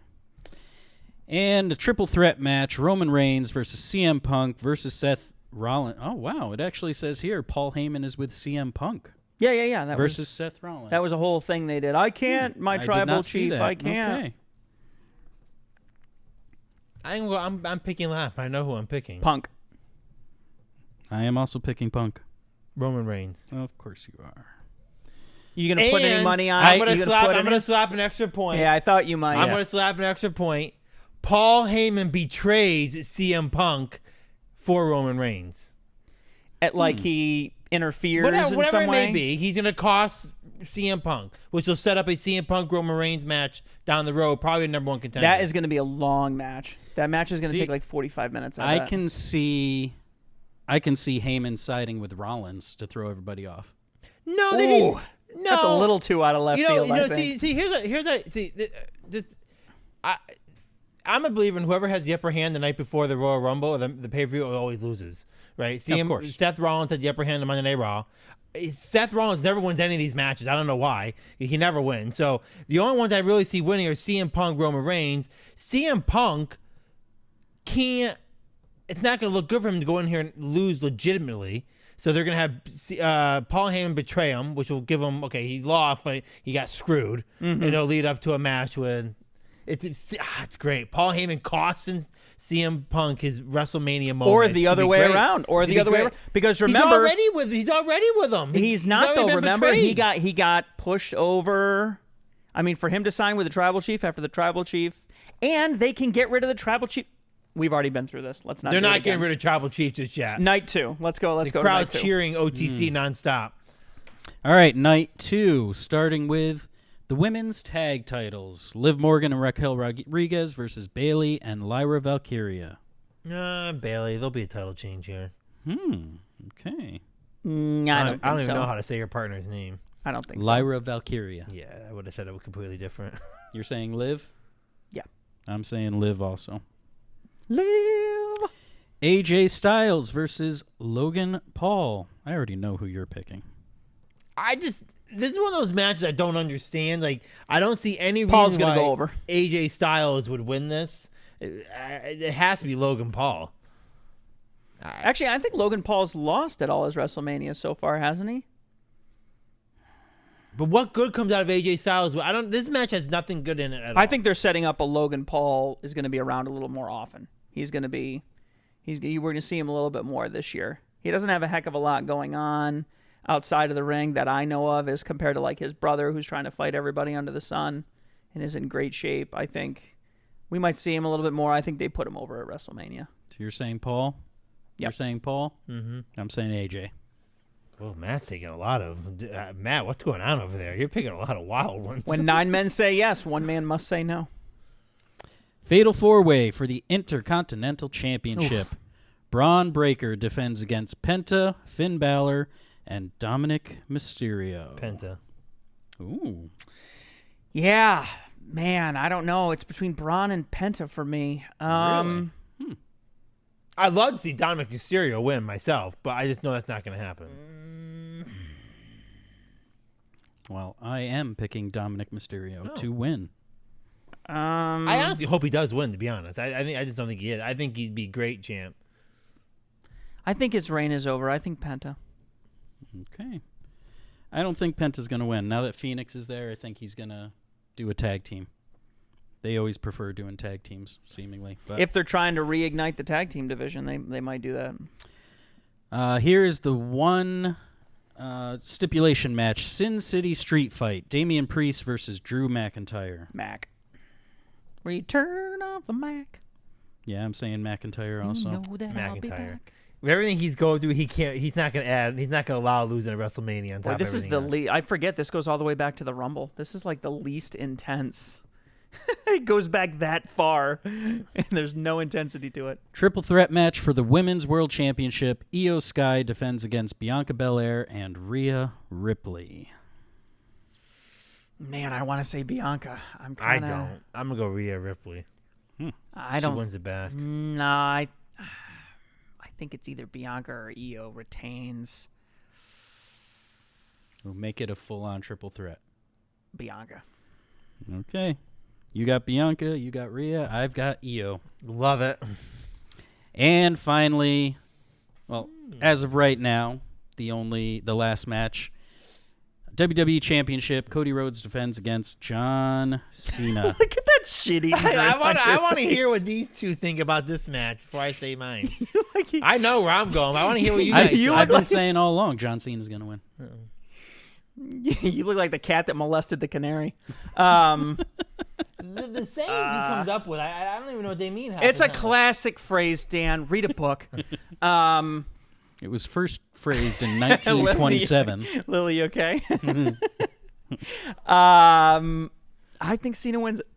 And a triple threat match, Roman Reigns versus CM Punk versus Seth Rollins. Oh, wow. It actually says here Paul Heyman is with CM Punk Yeah. That versus was, Seth Rollins. That was a whole thing they did. I can't. My I did tribal not see chief. that. I can't. Okay. I'm picking last. I know who I'm picking. Punk. I am also picking Punk. Roman Reigns. Of course you are. You gonna put any And money on? I'm it? gonna You slap. put I'm any- gonna slap an extra point. Yeah, I thought you might. I'm gonna slap an extra point. Paul Heyman betrays CM Punk for Roman Reigns. At like he interferes Whatever in some it way. may be, he's gonna cost CM Punk, which will set up a CM Punk Roman Reigns match down the road, probably a number one contender. That is going to be a long match. That match is going to See, take like 45 minutes. I bet. can see Heyman siding with Rollins to throw everybody off. no, they Ooh, didn't. No, That's a little too out of left field. I think. I'm a believer in whoever has the upper hand the night before the Royal Rumble or the pay-per-view always loses, right? Of course. Seth Rollins had the upper hand on Monday Night Raw. Seth Rollins never wins any of these matches. I don't know why. He never wins. So the only ones I really see winning are CM Punk, Roman Reigns. CM Punk can't. It's not going to look good for him to go in here and lose legitimately. So they're going to have Paul Heyman betray him, which will give him, okay, he lost, but he got screwed. And it'll lead up to a match with, it's great. Paul Heyman costs CM Punk his WrestleMania moment. Or the other way around. Or the other way around. Because remember, he's already with them. he's not already though. been Remember, betrayed. he got pushed over. I mean, for him to sign with the tribal chief after the tribal chief, and they can get rid of the tribal chief. We've already been through this. Let's not. They're do it not again. getting rid of Tribal Chief just yet. Night 2. Let's go. Let's The go. crowd to night 2. cheering OTC nonstop. All right, night 2, starting with the women's tag titles. Liv Morgan and Raquel Rodriguez versus Bayley and Lyra Valkyria. Bailey, there'll be a title change here. Okay. I don't even so. know how to say your partner's name. I don't think so. Lyra Valkyria. Yeah, I would have said it was completely different. You're saying Liv? Yeah. I'm saying Liv also. Live. AJ Styles versus Logan Paul. I already know who you're picking. this is one of those matches I don't understand. Like, I don't see any Paul's reason gonna why go over. AJ Styles would win this. It has to be Logan Paul. Actually, I think Logan Paul's lost at all his WrestleMania so far, hasn't he? But what good comes out of AJ Styles? This match has nothing good in it at all. I think they're setting up a Logan Paul is going to be around a little more often. We're going to see him a little bit more this year. He doesn't have a heck of a lot going on outside of the ring that I know of as compared to like his brother who's trying to fight everybody under the sun and is in great shape. I think we might see him a little bit more. I think they put him over at WrestleMania. So you're saying Paul? Yep. You're saying Paul? Mm-hmm. I'm saying AJ. Well, Matt's taking a lot of... Matt, what's going on over there? You're picking a lot of wild ones. When 9 men say yes, 1 man must say no. Fatal 4-way for the Intercontinental Championship. Braun Breaker defends against Penta, Finn Balor, and Dominic Mysterio. Penta. Ooh. Yeah, man, I don't know. It's between Braun and Penta for me. Really? I'd love to see Dominic Mysterio win myself, but I just know that's not going to happen. Well, I am picking Dominic Mysterio to win. I honestly hope he does win, to be honest. I just don't think he is. I think he'd be great champ. I think his reign is over. I think Penta. Okay. I don't think Penta's going to win. Now that Phoenix is there, I think he's going to do a tag team. They always prefer doing tag teams, seemingly. But If they're trying to reignite the tag team division, they might do that. here is the one stipulation match. Sin City Street Fight. Damian Priest versus Drew McIntyre. Mac. Return of the Mac. Yeah, I'm saying McIntyre also. You know that I'll be McIntyre. back. With everything he's going through, he's not going to add. He's not going to allow losing at WrestleMania on top Boy, of this is everything the else. I forget this goes all the way back to the Rumble. This is like the least intense. It goes back that far, and there's no intensity to it. Triple threat match for the Women's World Championship. Io Sky defends against Bianca Belair and Rhea Ripley. Man, I want to say Bianca. I don't. I'm going to go Rhea Ripley. I She don't. wins it back. No, I think it's either Bianca or Io retains. We'll make it a full-on triple threat. Bianca. Okay. You got Bianca, you got Rhea, I've got Io. Love it. And finally, well, as of right now, the last match, WWE Championship, Cody Rhodes defends against John Cena. Look at that shitty. I want to hear what these two think about this match before I say mine. I know where I'm going. I want to hear what you guys I've been saying all along, John Cena's going to win. You look like the cat that molested the canary. The sayings he comes up with, I don't even know what they mean. It's a classic phrase, Dan. Read a book. It was first phrased in 1927. Lily, you okay? I think Cena wins it.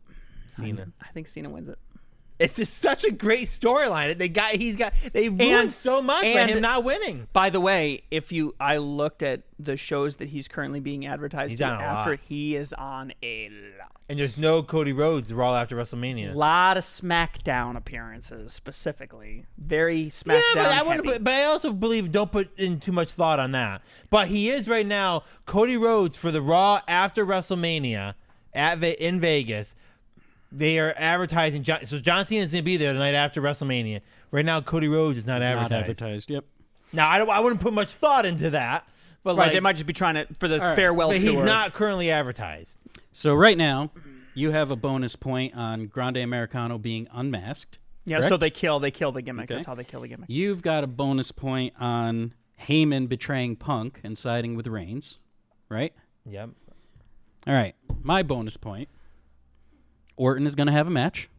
I think Cena wins it. It's just such a great storyline. They ruined so much by him not winning. By the way, I looked at the shows that he's currently being advertised He's to on a after lot. he is on a lot. And there's no Cody Rhodes Raw after WrestleMania. A lot of SmackDown appearances, specifically. Very SmackDown heavy. But I also believe don't put in too much thought on that. But he is right now Cody Rhodes for the Raw after WrestleMania in Vegas. They are advertising. So John Cena is going to be there the night after WrestleMania. Right now, Cody Rhodes is not advertised. Yep. Now, I wouldn't put much thought into that. But Right, they might just be trying to for the farewell but tour. he's not currently advertised. So right now, you have a bonus point on Grande Americano being unmasked. Yeah, correct? so they kill the gimmick. Okay. That's how they kill the gimmick. You've got a bonus point on Heyman betraying Punk and siding with Reigns, right? Yep. All right. My bonus point, Orton is going to have a match.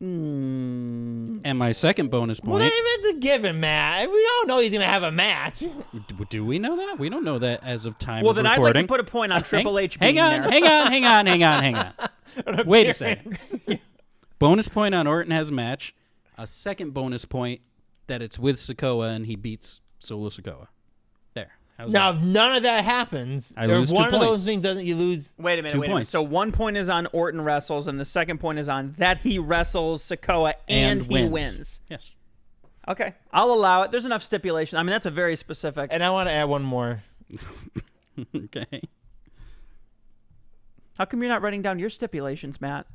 And my second bonus point. Well, it's a given, Matt. We all know he's going to have a match. Do we know that? We don't know that as of time Well, of then recording. I'd like to put a point on Triple H being there. Hang on. Wait a second. Bonus point on Orton has a match. A second bonus point that it's with Sikoa and he beats Solo Sikoa. There. How's Now, that? if none of that happens, I if lose 2 one of those points. things doesn't, you lose. Wait a minute. 2 points. So 1 point is on Orton wrestles, and the second point is on that he wrestles Sikoa and he wins. Yes. Okay, I'll allow it. There's enough stipulation. I mean, that's a very specific. And I want to add one more. Okay. How come you're not writing down your stipulations, Matt?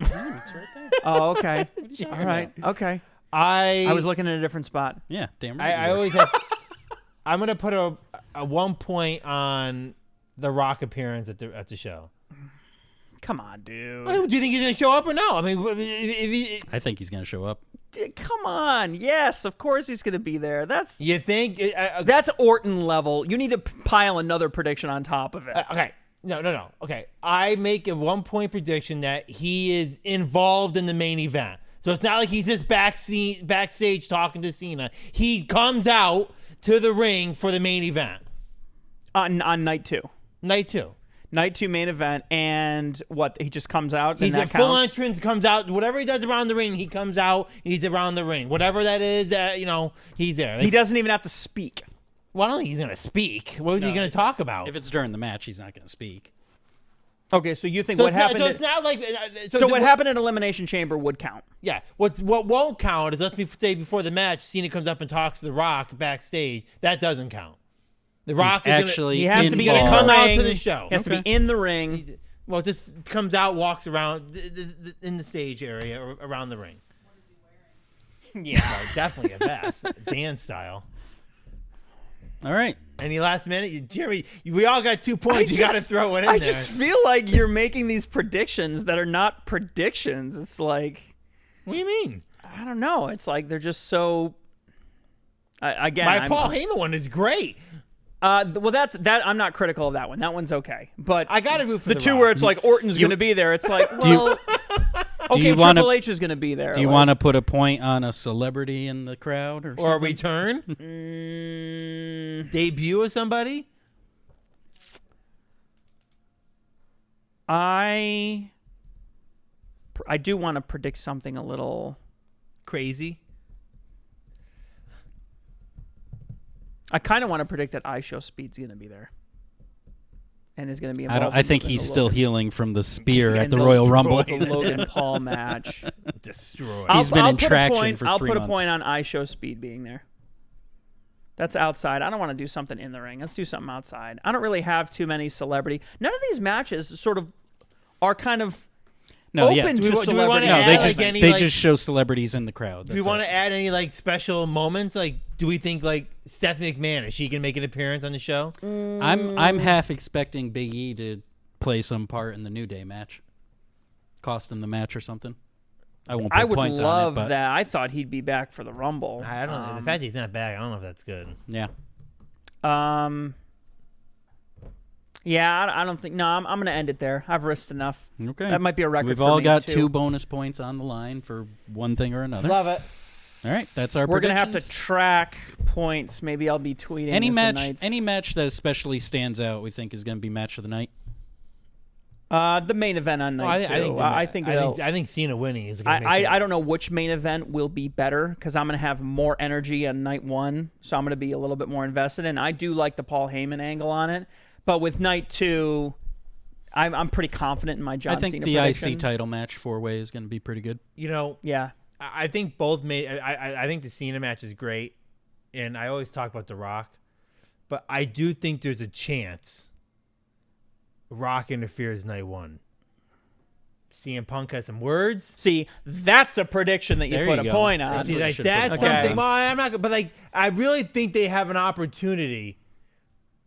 It's right there. Oh, okay. All right. Okay. I was looking at a different spot. Yeah, damn right. I always have. I'm gonna put a 1 point on the Rock appearance at the show. Come on, dude. Do you think he's gonna show up or no? I mean, if he, I think he's going to show up. Come on. Yes, of course he's going to be there. That's you think? that's Orton level. You need to pile another prediction on top of it. Okay. No. Okay. I make a 1 point prediction that he is involved in the main event. So it's not like he's just backstage talking to Cena. He comes out to the ring for the main event. On night 2. Night 2. Night 2 main event, and what? He just comes out. He's and a that full counts? entrance, comes out. Whatever he does around the ring, he comes out. He's around the ring. Whatever that is, he's there. He doesn't even have to speak. Well, I don't think he's going to speak. What was he going to talk about? If it's during the match, he's not going to speak. Okay, so you think So what it's not- happened? So it's not like. So what happened in Elimination Chamber would count. Yeah. What won't count is let's say before the match, Cena comes up and talks to The Rock backstage. That doesn't count. The Rock is actually He has to be gonna in come the out ring. to the show. He has to be in the ring. Well, just comes out, walks around in the stage area or around the ring. Yeah. Oh, definitely a vest, Dan style. All right. Any last minute, Jerry? We all got 2 points. You got to throw it in I there. just feel like you're making these predictions that are not predictions. It's like, What do you mean? I don't know. It's like they're just so. Again, My Paul Heyman one is great. Well, that. I'm not critical of that one. That one's okay. But I got to root for the The two Rock. where it's like Orton's going to be there. It's like, well, okay, you wanna- Triple H is going to be there. Do you want to put a point on a celebrity in the crowd or Or a something? return? Debut of somebody? I do want to predict something a little. Crazy. I kind of want to predict that IShow Speed's going to be there, and is going to be involved. I think in he's the still Logan- healing from the spear in at the Royal Rumble. the Logan Paul match. Destroyed. He's been in put a traction point- for I'll 3 put months. a point on IShow Speed being there. That's outside. I don't want to do something in the ring. Let's do something outside. I don't really have too many celebrity. None of these matches sort of are kind of No, yeah. open Do we to want to celebrities. No, add, they like, just any, they like- just show celebrities in the crowd. Do we That's want it. to add any like special moments? Like, do we think like Stephanie McMahon, is she gonna make an appearance on the show? I'm half expecting Big E to play some part in the New Day match, cost him the match or something. I won't put I would points love on it, but that. I thought he'd be back for the Rumble. I don't know. The fact that he's not back, I don't know if that's good. yeah. Yeah, I don't think. No, I'm going to end it there. I've risked enough. Okay. That might be a record. We've for all me, got too. 2 bonus points on the line for one thing or another. Love it. All right, that's our We're going to have predictions. to track points. Maybe I'll be tweeting Any as the match, nights. any match that especially stands out, we think is going to be match of the night. The main event on night two. I think Cena winning is gonna make it. I don't know which main event will be better because I'm going to have more energy on night 1, so I'm going to be a little bit more invested. And I do like the Paul Heyman angle on it, but with night 2, I'm pretty confident in my John I think Cena the prediction. IC title match 4-way is going to be pretty good. You know, Yeah. I think both made. I think the Cena match is great, and I always talk about The Rock, but I do think there's a chance Rock interferes night 1. CM Punk has some words. See, that's a prediction that you There put you a go. point on. That's See, what you like should that's put. something. Okay. Well, I'm not. But like, I really think they have an opportunity.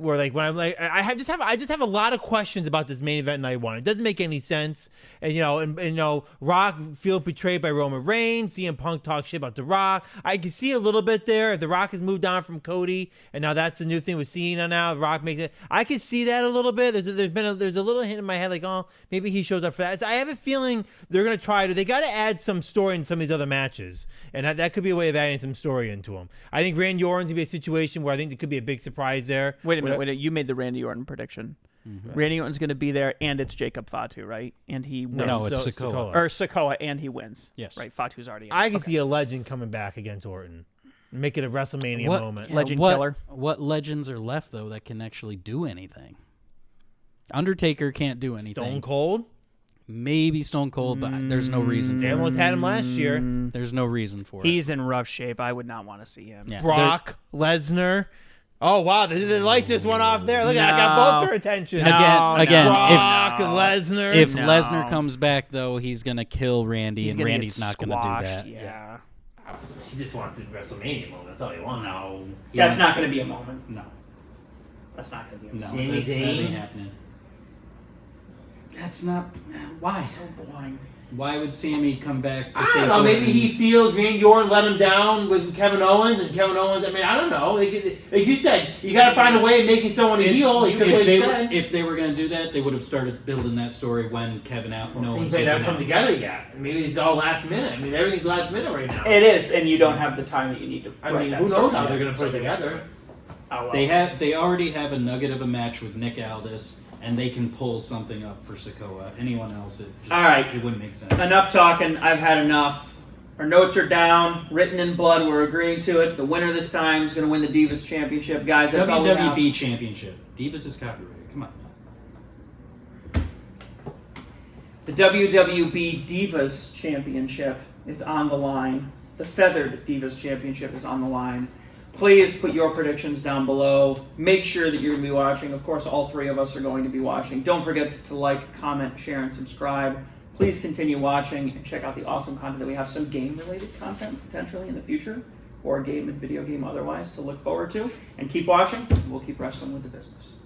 Where like when I'm like I just have a lot of questions about this main event night 1. It doesn't make any sense, and you know Rock feel betrayed by Roman Reigns. CM Punk talk shit about The Rock. I can see a little bit there. If The Rock has moved on from Cody, and now that's the new thing with Cena. Now Rock makes it. I can see that a little bit. There's a little hint in my head like, oh, maybe he shows up for that. So I have a feeling they're gonna try to. They got to add some story in some of these other matches, and that could be a way of adding some story into them. I think Randy Orton's gonna be a situation where I think there could be a big surprise there. Wait a minute. You made the Randy Orton prediction. Randy Orton's going to be there, and it's Jacob Fatu, right? And he wins. No, it's Sikoa. Or Sikoa, and he wins. Yes. Right, Fatu's already in. I can see a legend coming back against Orton. Make it a WrestleMania moment. Legend what, killer. What legends are left, though, that can actually do anything? Undertaker can't do anything. Stone Cold. Maybe Stone Cold, but there's no reason for They it. almost had him last year. There's no reason for it. He's in rough shape. I would not want to see him. Yeah, Brock Lesnar. Oh wow, the light just went off there. Look, I got both their attention. Again, Brock Lesnar. if No. Lesnar comes back, though, he's going to kill Randy, He's and gonna Randy's get not going to do squashed, that. Yeah. He just wants a WrestleMania moment. That's all he wants. No. That's not going to be a moment. No. That's not going to be a No, moment. Sami that's, that Zayn? ain't happening. That's not... Why? So boring. Why would Sammy come back to I face don't know. Maybe Orton? he feels Randy Orton let him down with Kevin Owens, and Kevin Owens. I mean, I don't know. Like you said, you got to find a way of making someone a heel. Like Triple H said. If they were going to do that, they would have started building that story when Kevin Owens Things was may not come announced. together yet. Maybe it's all last minute. I mean, everything's last minute right now. It is, and you don't have the time that you need to. I mean, who knows how they're going to put it together? Oh, well. They already have a nugget of a match with Nick Aldis, and they can pull something up for Sikoa. Anyone else, it wouldn't make sense. Enough talking. I've had enough. Our notes are down, written in blood. We're agreeing to it. The winner this time is going to win the Divas Championship, guys. That's all we have. WWB Championship. Divas is copyrighted. Come on. The WWB Divas Championship is on the line. The Feathered Divas Championship is on the line. Please put your predictions down below. Make sure that you're going to be watching. Of course, all 3 of us are going to be watching. Don't forget to like, comment, share, and subscribe. Please continue watching and check out the awesome content that we have. Some game-related content potentially in the future, or a game and video game otherwise to look forward to. And keep watching. We'll keep wrestling with the business.